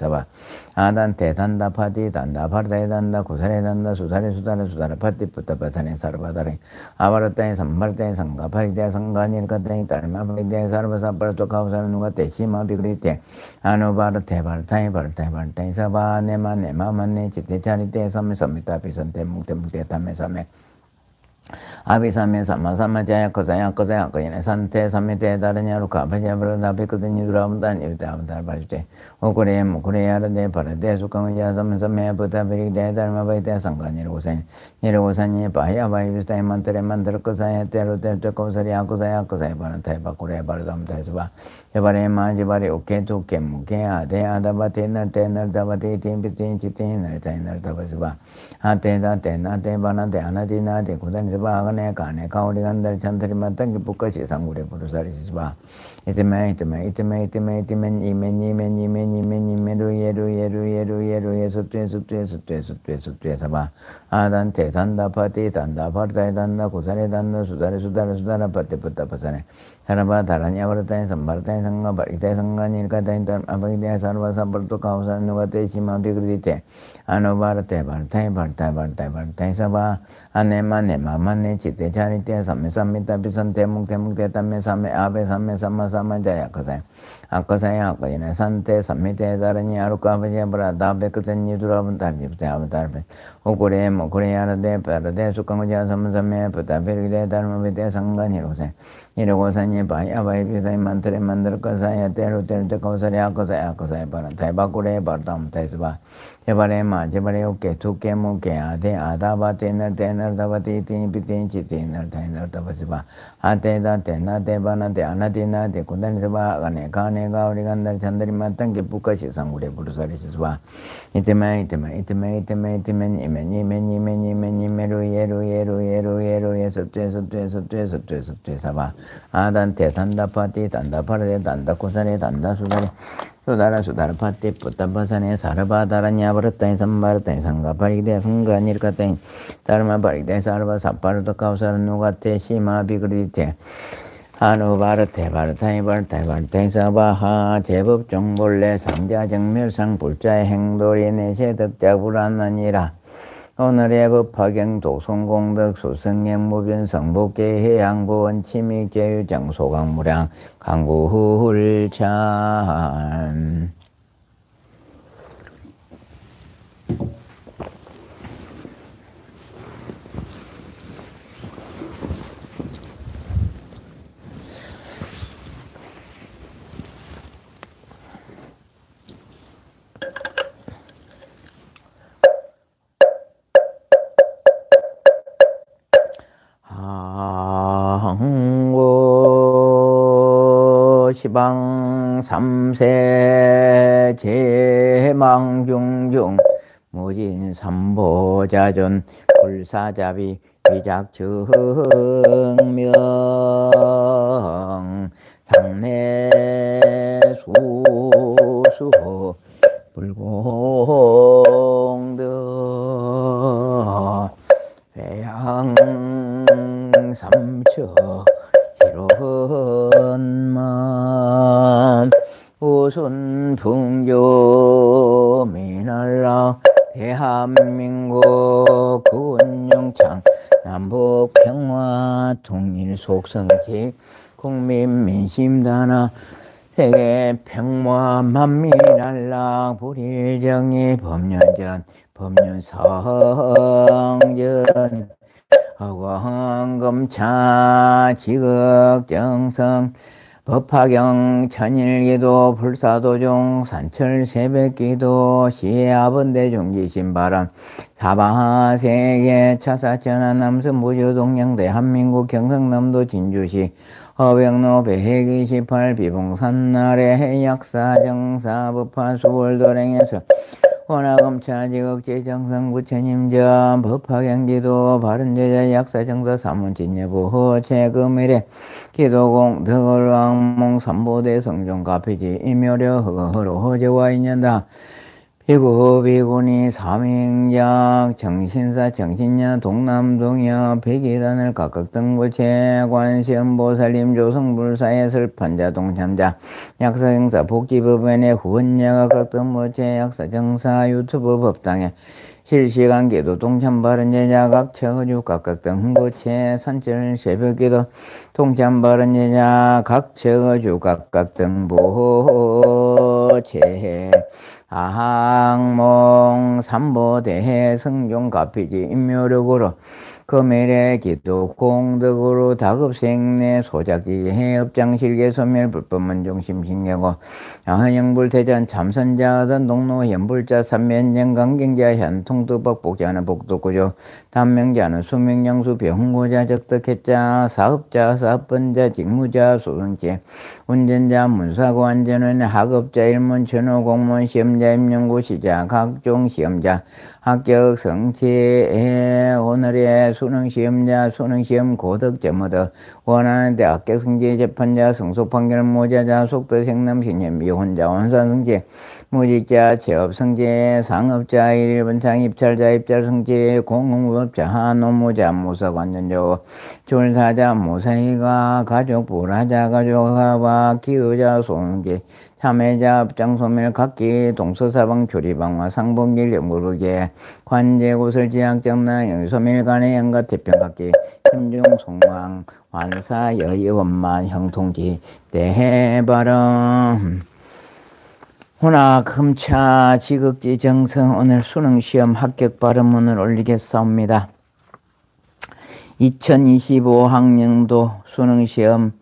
사바 아단테 단다 파디 단다 파르다에 단다 고사레 단다 수사레 수다레 파티 뿌타파사네 사르바다레 아바르타에 삼바르타에 상가파리데 상가니르카타에 따르마파리데 사르바사파르토 카우사르 누가 테시마 비그리테 아노바르테 바르타에 사바 네마네 치테차리테 삼미삼미타 피산테 뭉테 타메사메 아비사메 사마사마 자야코사야 코사야코이네 산테 사메테 다르냐로 카파자브라 나베코드니 두라문단 이르다문달 바주테 오코레 무코레야르데 파르데 수강자 삼사메 부타베리데 다르마바이테 상가니로고세 니로고사니 바야바이 비스타이 만테레 만드르코사야 테로테르테 코사리야 코사야 코사야 바란타이 바코레 바르담타이스바 예바레 마지바레 오케 투케 무케 아데 아다바테 너테너 다바테 팀비틴 치틴 너타이너 다바스바 아테다 테나테 바나테 아나디나테 고다니 바 간에 간에 가오리 간달 찬다리만 땅기 북까지 상구레 부르사리 시바 이때면 이면 예루 예수 봐 아단테 단다 파티 단다 파르다에 단다 고사레 단다 수다레 파티 뿌따 파사네 사라바 다라냐 버타에 삼바르타에 상가 바리타에 상가니까타에 아바기데 사르바 삼버도 카우산 누가테 시마 비그리테 아노바르테 바르타에 사바 아네마네 마마네 치테 자리테 삼메삼미타 비산테 묵테 담메 삼메 아베 삼메 삼마자야 아카사에 아카이네 산테 삼미테 다라니 아루카베제 브라다 베크텐니 두라분 달리부테 아바달베 오고레 모고레 아라데 파라데 수강자 삼삼메 부타베르데 다르메베테 상가니로세 이러고사니 바야바이 비사이 만트레 만들까사야 테로테 카우사리 아카사에 바라타에 바고레 바르담 타이스바 제바레 오케 투케 모케 아데 아다바 테너 다바티 티니피티 치티너 타이너 다바시바 아테다 테나테 바나테 아나티나테 군단이스바 가네 가오리 간달 찬다리 마땅게 부까시 상구레 부르사리시스바 이때면 예루 예수 사바 아단테 단다 파티 단다 파르데 단다 고사레 단다 수다라 파티 뿌따바사네 사르바 다라냐 버르타이 삼바르타이 상가 바리데 상가 니르카타이 다르마 바리데 사르바 사파르도 카우사르 누가테 시마 비그리테 바르타이 사바하 제법 정볼레 상자 정멸상 불자의 행돌이 내세 덕자 불안하니라 오늘의 법화경 도성공덕 수승행 무변 성복계 해양보원 침익 제유정 소강무량 강구훌찬 시방 삼세 제망중중 무진 삼보자존 불사자비 위작증명 당내 수수 불공덕 회양 삼처 이런만 우순 풍조 미날라 대한민국 군영창 남북 평화 통일 속성직 국민 민심단하 세계 평화 만민날락 불일정의 법년전 법륜성전 허광검차 지극정성 법화경 천일기도 불사도종 산철새벽기도 시아번대종지신바람 사바하세계 차사천하 남선무주 동양 대한민국 경상남도 진주시 허병로 배해기 18 비봉산날의 약사정사 법화 수월도랭에서 원하검차지극제정성 부처님전 법화경기도 바른제자 약사정사 사문진여부 최금일에 기도공덕을 왕몽 삼보대 성종 가피지 임묘려 허거허로 허제와 인연다 비구비구니 삼행작 정신사 정신녀 동남동여 백이단을 각각등부채 관시음보살림 조성불사의 슬판자 동참자 약사정사 복지법원의 후원녀 각각등부채 약사정사 유튜브 법당에 실시간 기도 동참바른제자 각처주 각각등부채 산절 새벽기도 동참바른제자 각처주 각각등부채 아항몽 삼보대해 성종가피지 인묘력으로 금일의 기도 공덕으로 다급생내 소작지해 업장실계 소멸 불법문종심신계고 양현영불태전 참선자하던 동로 연불자 삼면정 강경자 현통두박 복자는 복도구조 단명자는 수명영수 병고자 적덕했자 사업자 사업번자 직무자 소승제 운전자 문사고 안전원 학업자 일문 전호 공무원 시험자 임용고 시자 각종 시험자 합격 성취 오늘의 수능시험자 수능시험 고득점 얻어 원하는 데 합격성지 재판자 성속판결 모자자 속도 생남 신념 미혼자 원산성지 무직자 취업성지 상업자 일일번창 입찰자 입찰성지 공공무업자 노무자 무사관전조 졸사자 무사이가 가족 불화자 가족화와 기후자 소흥지 참회자 업장소멸 각기 동서사방 조리방화 상봉길 영무르게 관제구슬 지향정나 영소멸간의 영가 태평각기 심중송망 완사 여의원만 형통지 대해발음 호나 금차 지극지 정성 오늘 수능시험 합격 발음문을 올리겠사옵니다. 2025학년도 수능시험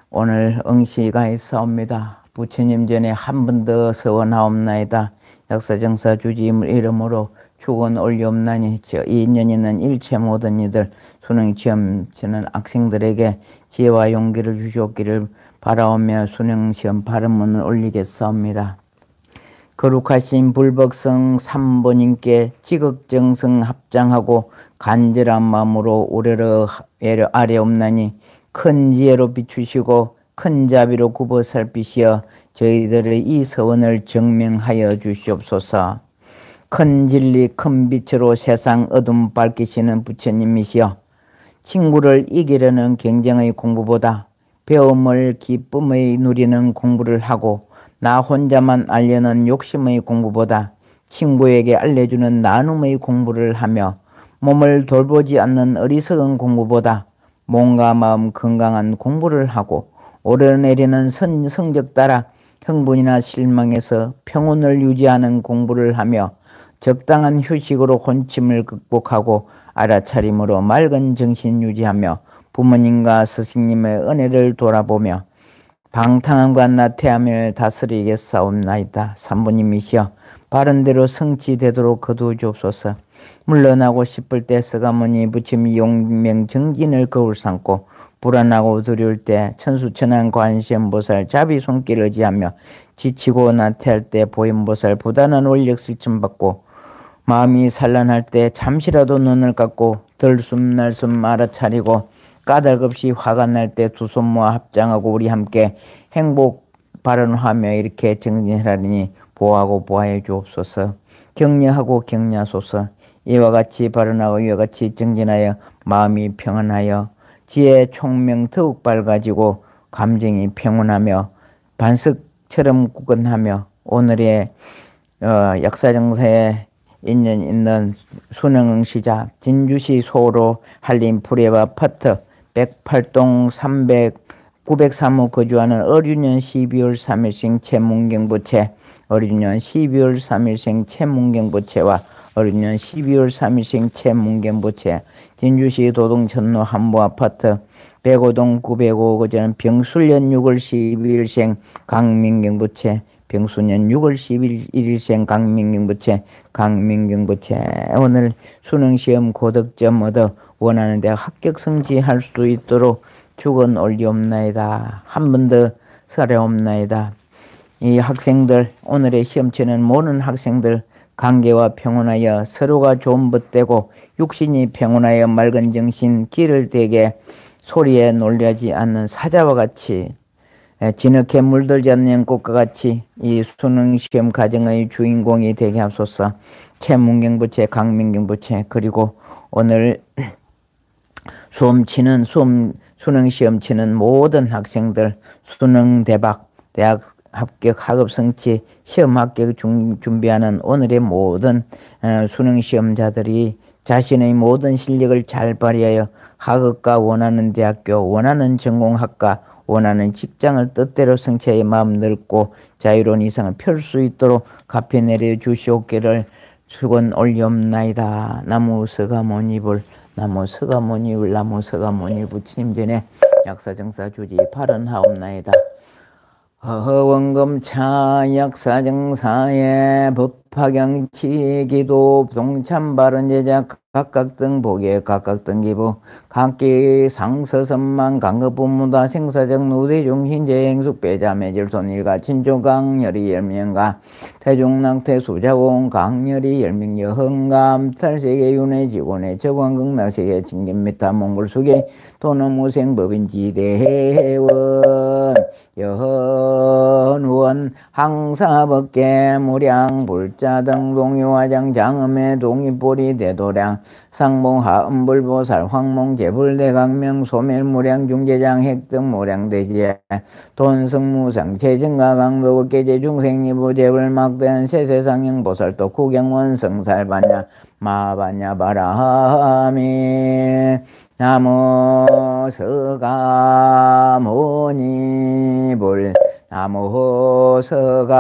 오늘 응시가 있사옵니다. 부처님 전에 한 번 더 서원하옵나이다. 역사정사 주지임을 이름으로 축원 올리옵나니 이 인연이는 일체 모든 이들 수능시험 치는 학생들에게 지혜와 용기를 주시옵기를 바라오며 수능시험 발음문을 올리겠사옵니다. 거룩하신 불법성 삼보님께 지극정성 합장하고 간절한 마음으로 우레르 아뢰옵나니 큰 지혜로 비추시고 큰 자비로 굽어 살피시어 저희들의 이 서원을 증명하여 주시옵소서. 큰 진리 큰 빛으로 세상 어둠 밝히시는 부처님이시여 친구를 이기려는 경쟁의 공부보다 배움을 기쁨의 누리는 공부를 하고 나 혼자만 알려는 욕심의 공부보다 친구에게 알려주는 나눔의 공부를 하며 몸을 돌보지 않는 어리석은 공부보다 몸과 마음 건강한 공부를 하고 오르내리는 성적 따라 흥분이나 실망에서 평온을 유지하는 공부를 하며 적당한 휴식으로 혼침을 극복하고 알아차림으로 맑은 정신 유지하며 부모님과 스승님의 은혜를 돌아보며 방탕함과 나태함을 다스리겠사옵나이다. 산부님이시여 바른대로 성취되도록 거두주옵소서. 물러나고 싶을 때 서가모니 부처님이 용명정진을 거울 삼고 불안하고 두려울 때 천수천안 관세음보살 자비 손길 의지하며 지치고 나태할 때 보현보살 부단한 원력 실천받고 마음이 산란할 때 잠시라도 눈을 감고 들숨 날숨 알아차리고 까닭없이 화가 날 때 두 손 모아 합장하고 우리 함께 행복 발언하며 이렇게 정진하리니 보호하고 보호해 주옵소서. 격려하고 격려하소서. 이와 같이 발언하고 이와 같이 정진하여 마음이 평안하여 지혜 총명 더욱 밝아지고 감정이 평온하며 반석처럼 굳건하며 오늘의 역사정사에 인연 있는 수능응시자 진주시 소로 한림 프레바 파트 108동 903호 거주하는 어륜년 12월 3일생 최문경부채 어륜년 12월 3일생 최문경부채와 어륜년 12월 3일생 최문경부채 진주시 도동천로 한보아파트 105동 905호 거주하는 병술년 6월 12일생 강민경부채 병수년 6월 11일생 강민경부채 오늘 수능시험 고득점 얻어 원하는 데 합격 성취할 수 있도록 축원 올리옵나이다. 한 번 더 설하옵나이다. 이 학생들 오늘의 시험치는 모든 학생들 관계와 평온하여 서로가 좋은 벗되고 육신이 평온하여 맑은 정신 길을 되게 소리에 놀라지 않는 사자와 같이 진흙에 물들지 않는 연꽃과 같이 이 수능시험 과정의 주인공이 되게 하소서. 최문경부채 강민경부채 그리고 오늘 수능시험 치는 모든 학생들 수능 대박 대학 합격 학업 성취 시험 합격 준비하는 오늘의 모든 수능시험자들이 자신의 모든 실력을 잘 발휘하여 학업과 원하는 대학교 원하는 전공학과 원하는 직장을 뜻대로 성취하여 마음 넓고 자유로운 이상을 펼 수 있도록 갚여 내려 주시옵기를 축원 올리옵나이다. 나무 서가모니불 나무 서가모니불 나무 서가모니 부처님 전에 역사정사 주지 발언하옵나이다. 허원금차 역사정사의 법화경치 기도 동참 발언 제작 각각 등 보기에 각각 등 기부 각기 상서선만 강급부무다 생사적 누대중신제 행숙 배자매질 손일가 친조강열이 열명가 태중낙태 수자공 강열이 열명 여흥감 탈세계 윤회 지원의 저광극나세계 진김미타 몽골수계 도노무생법인지대회원 여헌원 항사법계 무량 불자등 동요화장 장음의 동이보리 대도량 상봉하음불보살 황몽제불대강명 소멸무량 중재장 핵등 무량대지에 돈성무상 재증가강도법계제 중생이보제불막대한 세세상형 보살도 구경원 성살반야 마반야 바라미 나무 서가모니불 나무 서가모니불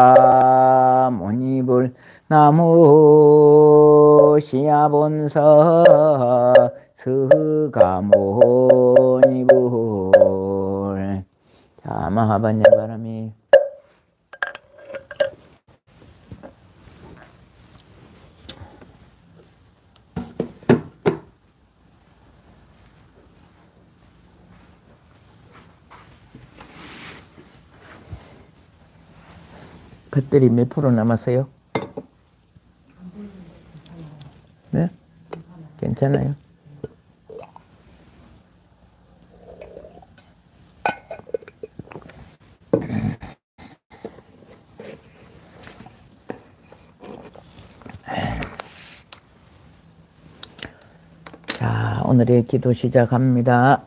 나무 시아본서 서가모니불. 자, 마하반야 바람이 배터리 몇 프로 남았어요? 네? 괜찮아요? 자, 오늘의 기도 시작합니다.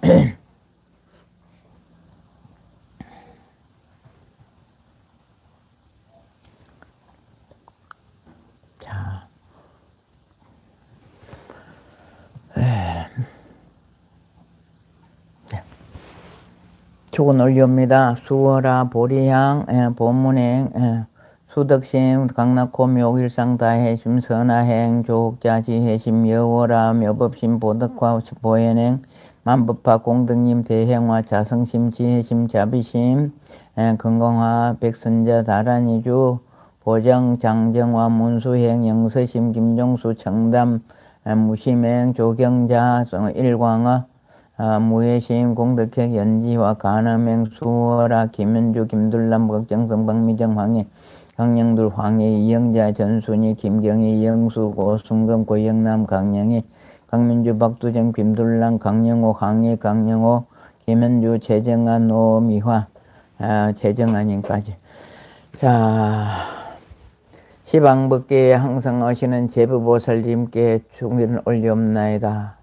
축은 올리옵니다. 수월아 보리향 본문행 수덕심 강락호미 옥일상다해심 선하행 조옥자지해심 여월아 묘법심 보덕화 보현행 만법화 공덕님 대행화 자성심 지혜심 자비심 건강화 백선자 다란이주 보정 장정화 문수행 영서심 김종수 청담 무심행 조경자 일광화 무예심 공덕핵 연지와 가남행 수월아 김현주 김둘남 걱정성 박미정 황해 강영둘 황해 이영자 전순이 김경희 이영수 고승금 고영남 강영희 강민주 박두정 김둘남 강영호 강해 강영호 김현주 최정한 노미화 최정한님까지. 자, 시방법계에 항상 오시는 제부보살님께 충리를 올리옵나이다.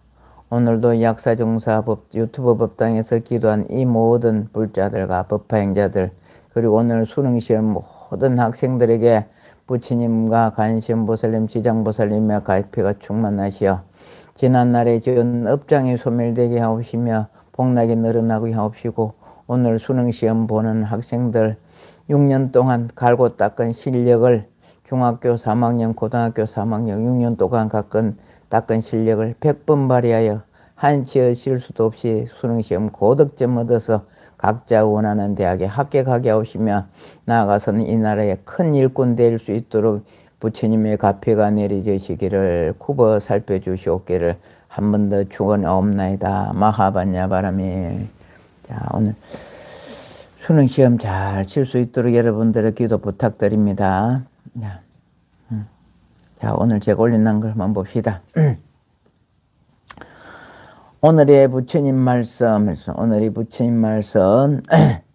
오늘도 약사종사법 유튜브 법당에서 기도한 이 모든 불자들과 법화행자들 그리고 오늘 수능시험 모든 학생들에게 부처님과 관세음보살님 지장보살님의 갈피가 충만하시어 지난날에 지은 업장이 소멸되게 하옵시며 복락이 늘어나게 하옵시고 오늘 수능시험 보는 학생들 6년 동안 갈고 닦은 실력을 중학교 3학년 고등학교 3학년 6년 동안 닦은 실력을 100번 발휘하여 한치의 실수도 없이 수능시험 고득점 얻어서 각자 원하는 대학에 합격하게 하시며 나아가서는 이 나라의 큰 일꾼 될 수 있도록 부처님의 가피가 내려주시기를 굽어 살펴주시옵기를 한 번 더 축원하옵나이다. 마하반야 바람이. 자, 오늘 수능시험 잘 칠 수 있도록 여러분들의 기도 부탁드립니다. 자, 오늘 제가 올린 걸 한번 봅시다. 오늘의 부처님 말씀, 오늘의 부처님 말씀,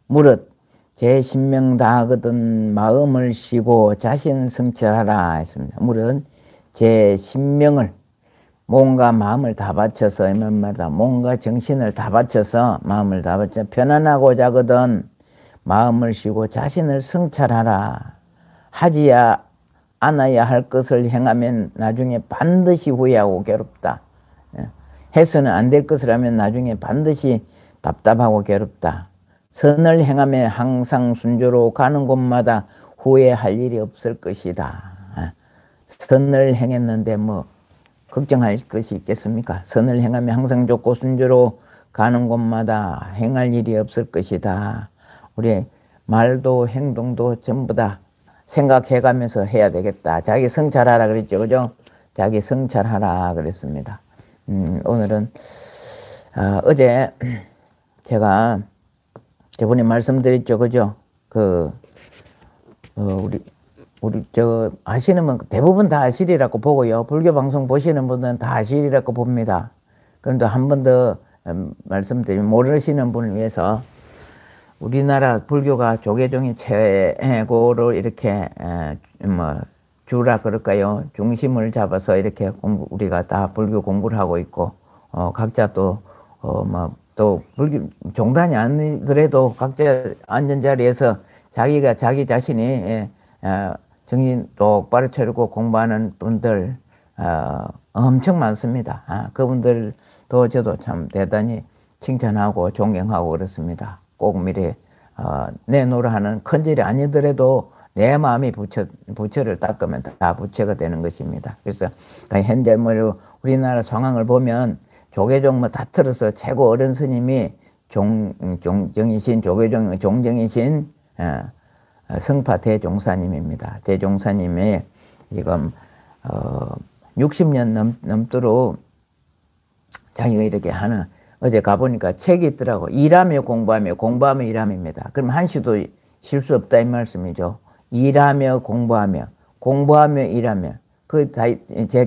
무릇 제 신명 다하거든 마음을 쉬고 자신을 성찰하라 했습니다. 무릇 제 신명을 몸과 마음을 다 바쳐서 이 말마다 몸과 정신을 다 바쳐서 마음을 다 바쳐 편안하고자 하거든 마음을 쉬고 자신을 성찰하라. 하지야 않아야 할 것을 행하면 나중에 반드시 후회하고 괴롭다. 해서는 안 될 것을 하면 나중에 반드시 답답하고 괴롭다. 선을 행하면 항상 순조로 가는 곳마다 후회할 일이 없을 것이다. 선을 행했는데 뭐 걱정할 것이 있겠습니까? 선을 행하면 항상 좋고 순조로 가는 곳마다 행할 일이 없을 것이다. 우리 말도 행동도 전부 다 생각해가면서 해야 되겠다. 자기 성찰하라 그랬죠. 그죠? 자기 성찰하라 그랬습니다. 오늘은 어제 제가 저번에 말씀드렸죠, 그죠? 우리 아시는 분 대부분 다 아시리라고 보고요. 불교 방송 보시는 분들은 다 아시리라고 봅니다. 그런데 한 번 더 말씀드리면 모르시는 분을 위해서 우리나라 불교가 조계종이 최고로 이렇게 주라 그럴까요? 중심을 잡아서 이렇게 우리가 다 불교 공부를 하고 있고 각자 또 불교 종단이 아니더라도 각자 앉은 자리에서 자기가 자기 자신이 정신 똑바로 차리고 공부하는 분들 엄청 많습니다. 그분들도 저도 참 대단히 칭찬하고 존경하고 그렇습니다. 꼭 미래 내놓으라 하는 큰절이 아니더라도 내 마음이 부처를 닦으면 다 부처가 되는 것입니다. 그래서 현재 우리나라 상황을 보면 조계종 다 틀어서 최고 어른 스님이 종정이신 조계종 종정이신 성파 대종사님입니다. 대종사님이 지금 60년 넘도록 자기가 이렇게 하는 어제 가보니까 책이 있더라고. 일하며 공부하며 공부하며 일함입니다. 그럼 한시도 쉴 수 없다 이 말씀이죠. 일하며 공부하며 공부하며 일하며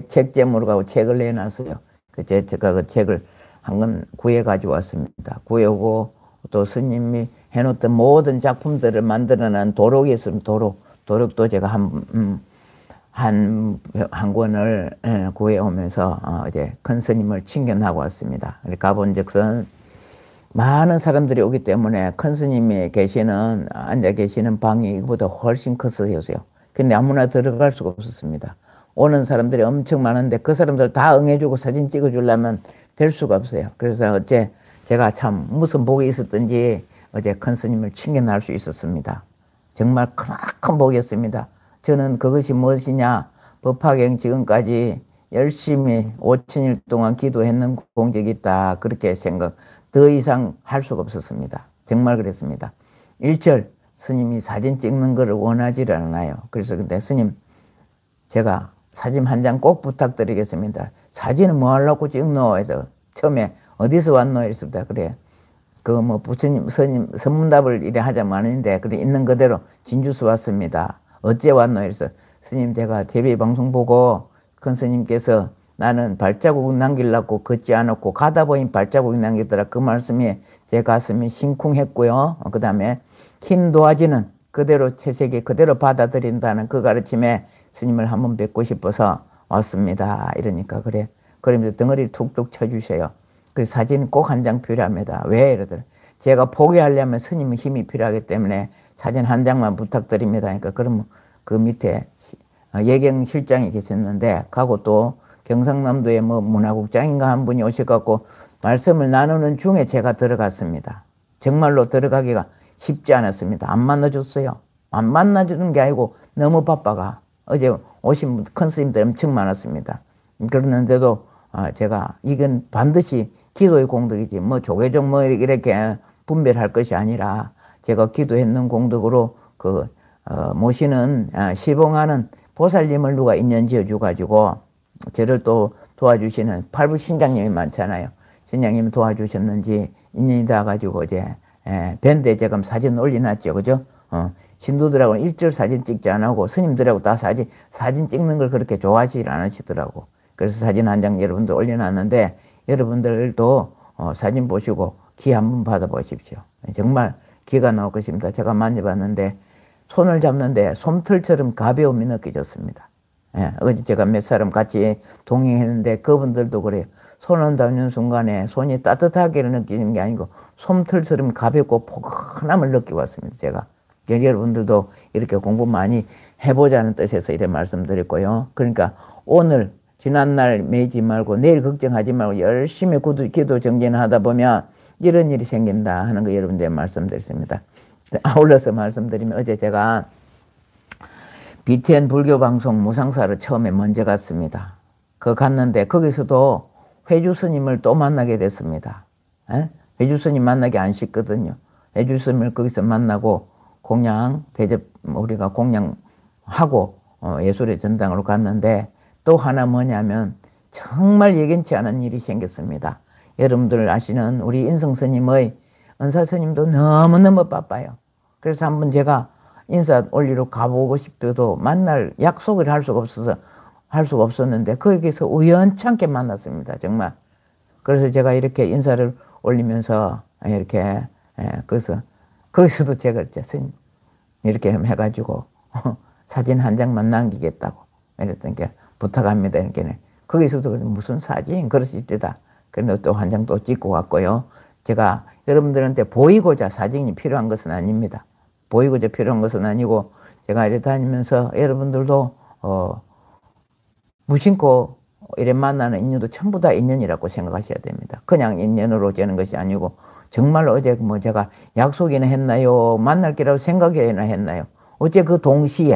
책 제목으로 가고 책을 내놨어요. 제가 그 책을 한 권 구해 가지고 왔습니다. 구해오고 또 스님이 해놓던 모든 작품들을 만들어낸 도록이 있으면 도록도 제가 한 권을 구해오면서 이제 큰 스님을 친견하고 왔습니다. 가본 적은 많은 사람들이 오기 때문에 큰 스님이 앉아 계시는 방이 이거보다 훨씬 컸어요. 근데 아무나 들어갈 수가 없었습니다. 오는 사람들이 엄청 많은데 그 사람들 다 응해주고 사진 찍어주려면 될 수가 없어요. 그래서 어제 제가 참 무슨 복이 있었던지 어제 큰 스님을 친견할 수 있었습니다. 정말 크나큰 복이었습니다. 저는 그것이 무엇이냐, 법화경 지금까지 열심히 5000일 동안 기도했는 공적이 있다 그렇게 생각, 더 이상 할 수가 없었습니다. 정말 그랬습니다. 1절 스님이 사진 찍는 것을 원하지를 않아요. 그래서 근데 스님 제가 사진 한 장 꼭 부탁드리겠습니다. 사진은 뭐 하려고 찍노? 해서 처음에 어디서 왔노? 이랬습니다. 그래. 부처님, 스님, 선문답을 이래 하자면 아닌데, 그래, 있는 그대로 진주서 왔습니다. 어째 왔노? 이래서, 스님, 제가 TV 방송 보고, 큰 스님께서 나는 발자국 남기려고 걷지 않았고, 가다 보니 발자국이 남기더라. 그 말씀이 제 가슴이 심쿵했고요. 그 다음에, 흰 도화지는 그대로 채색이 그대로 받아들인다는 그 가르침에 스님을 한번 뵙고 싶어서 왔습니다. 이러니까, 그래. 그러면서 덩어리를 툭툭 쳐주셔요. 그래서 사진 꼭 한 장 필요합니다. 왜? 이러더라. 제가 포기하려면 스님의 힘이 필요하기 때문에 사진 한 장만 부탁드립니다. 그러니까 그럼 그 밑에 예경 실장이 계셨는데 가고 또 경상남도에 문화국장인가 한 분이 오셔갖고 말씀을 나누는 중에 제가 들어갔습니다. 정말로 들어가기가 쉽지 않았습니다. 안 만나줬어요. 안 만나주는 게 아니고 너무 바빠가. 어제 오신 큰 스님들 엄청 많았습니다. 그러는데도 제가 이건 반드시 기도의 공덕이지 조계종 이렇게 분별할 것이 아니라 제가 기도했는 공덕으로 모시는 시봉하는 보살님을 누가 인연 지어줘 가지고 저를 또 도와주시는 팔부 신장님이 많잖아요. 신장님이 도와주셨는지 인연이 다 가지고 이제 밴드에 제가 사진 올려놨죠. 그죠? 신도들하고는 일절 사진 찍지 않고 스님들하고 다 사진 찍는 걸 그렇게 좋아하지 않으시더라고. 그래서 사진 한 장 여러분들 올려놨는데 여러분들도 사진 보시고 기 한번 받아보십시오. 정말 기가 나올 것입니다. 제가 만져봤는데 손을 잡는데 솜털처럼 가벼움이 느껴졌습니다. 어제 제가 몇 사람 같이 동행했는데 그분들도 그래요. 손을 잡는 순간에 손이 따뜻하게 느끼는 게 아니고 솜털처럼 가볍고 포근함을 느껴봤습니다. 제가. 여러분들도 이렇게 공부 많이 해보자는 뜻에서 이렇게 말씀드렸고요. 그러니까 오늘 지난날 매지 말고 내일 걱정하지 말고 열심히 기도 정진하다 보면 이런 일이 생긴다 하는 거 여러분들 말씀드렸습니다. 아울러서 말씀드리면 어제 제가 BTN 불교 방송 무상사를 처음에 먼저 갔습니다. 갔는데 거기서도 회주 스님을 또 만나게 됐습니다. 회주 스님 만나기 안 쉽거든요. 회주 스님을 거기서 만나고 공양 대접 우리가 공양하고 예술의 전당으로 갔는데 또 하나 뭐냐면 정말 예견치 않은 일이 생겼습니다. 여러분들 아시는 우리 인성 스님의 은사 스님도 너무너무 바빠요. 그래서 한번 제가 인사 올리러 가보고 싶어도 만날 약속을 할 수가 없었는데 거기서 우연찮게 만났습니다. 정말. 그래서 제가 이렇게 인사를 올리면서 이렇게 그래서 거기서도 제가 그랬죠. 스님 이렇게 해가지고 사진 한 장만 남기겠다고 이랬더니 부탁합니다. 이렇게 거기서도 무슨 사진 그러십니다. 그런데 또 한 장 또 찍고 왔고요. 제가 여러분들한테 보이고자 사진이 필요한 것은 아닙니다. 보이고자 필요한 것은 아니고 제가 이렇게 다니면서 여러분들도 무심코 이래 만나는 인연도 전부 다 인연이라고 생각하셔야 됩니다. 그냥 인연으로 되는 것이 아니고 정말 어제 뭐 제가 약속이나 했나요? 만날 기라고 생각이나 했나요? 어제 그 동시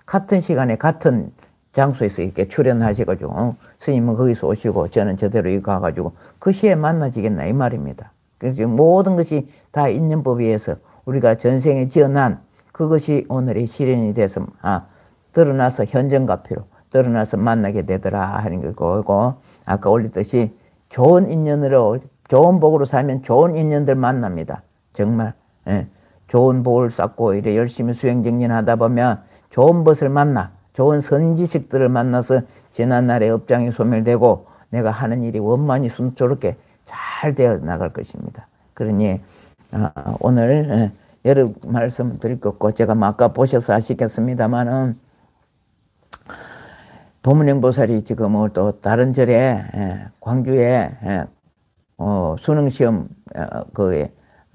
같은 시간에 같은 장소에서 이렇게 출연하셔가지고 스님은 거기서 오시고 저는 저대로 여기 가가지고 그 시에 만나지겠나 이 말입니다. 그래서 모든 것이 다 인연법에 의해서 우리가 전생에 지어난 그것이 오늘의 실현이 돼서 드러나서 현정가피로 드러나서 만나게 되더라 하는 거고 아까 올렸듯이 좋은 인연으로 좋은 복으로 살면 좋은 인연들 만납니다. 정말 좋은 복을 쌓고 이래 열심히 수행정진하다 보면 좋은 것을 만나 좋은 선지식들을 만나서 지난날의 업장이 소멸되고 내가 하는 일이 원만히 순조롭게 잘 되어 나갈 것입니다. 그러니 오늘 여러 말씀 드릴 것 없고 제가 아까 보셔서 아시겠습니다만은 법문행보살이 지금 또 다른 절에 광주에 수능시험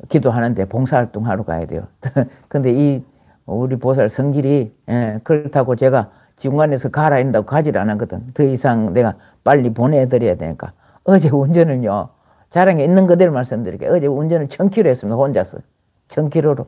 기도하는데 봉사활동하러 가야 돼요. 근데 이 우리 보살 성질이 그렇다고 제가 중간에서 가라 한다고 가지를 않았거든. 더 이상 내가 빨리 보내드려야 되니까 어제 운전을요 자랑에 있는 그대로 말씀드릴게요. 어제 운전을 1000km 했습니다. 혼자서 1000km로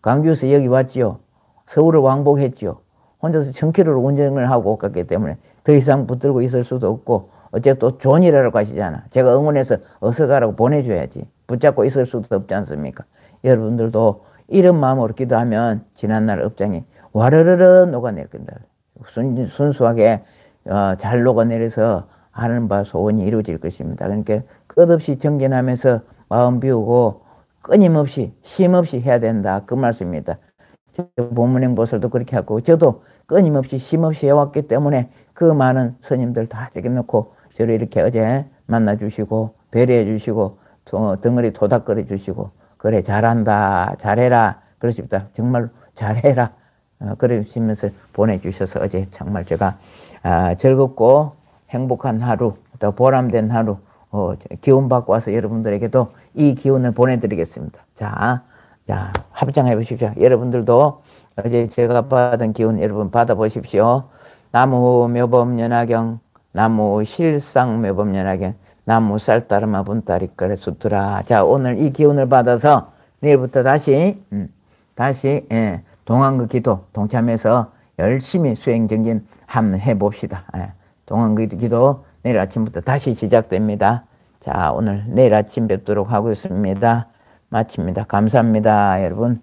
광주에서 여기 왔지요. 서울을 왕복했지요. 혼자서 1000km로 운전을 하고 갔기 때문에 더 이상 붙들고 있을 수도 없고 어째 또 좋은 일 하러 가시잖아. 제가 응원해서 어서 가라고 보내줘야지. 붙잡고 있을 수도 없지 않습니까? 여러분들도 이런 마음으로 기도하면 지난날 업장이 와르르르 녹아낼 겁니다. 순수하게 잘 녹아내려서 하는 바 소원이 이루어질 것입니다. 그러니까 끝없이 정진하면서 마음 비우고 끊임없이 쉼없이 해야 된다. 그 말씀입니다. 법문행보살도 그렇게 하고 저도 끊임없이 쉼없이 해왔기 때문에 그 많은 스님들 다 이렇게 놓고 저를 이렇게 어제 만나주시고 배려해 주시고 덩어리 토닥거려 주시고 그래 잘한다 잘해라 그러십니다. 정말 잘해라 그러시면서 보내주셔서 어제 정말 제가 즐겁고 행복한 하루 또 보람된 하루 기운 받고 와서 여러분들에게도 이 기운을 보내드리겠습니다. 자 합장해 보십시오. 여러분들도 어제 제가 받은 기운 여러분 받아보십시오. 나무 묘범연화경 나무 실상묘범연화경 나무 쌀따르마 분따리까래 수트라. 자 오늘 이 기운을 받아서 내일부터 다시 동안그 기도 동참해서 열심히 수행정진 한번 해봅시다. 동안그 기도 내일 아침부터 다시 시작됩니다. 자 오늘 내일 아침 뵙도록 하고 있습니다. 마칩니다. 감사합니다 여러분.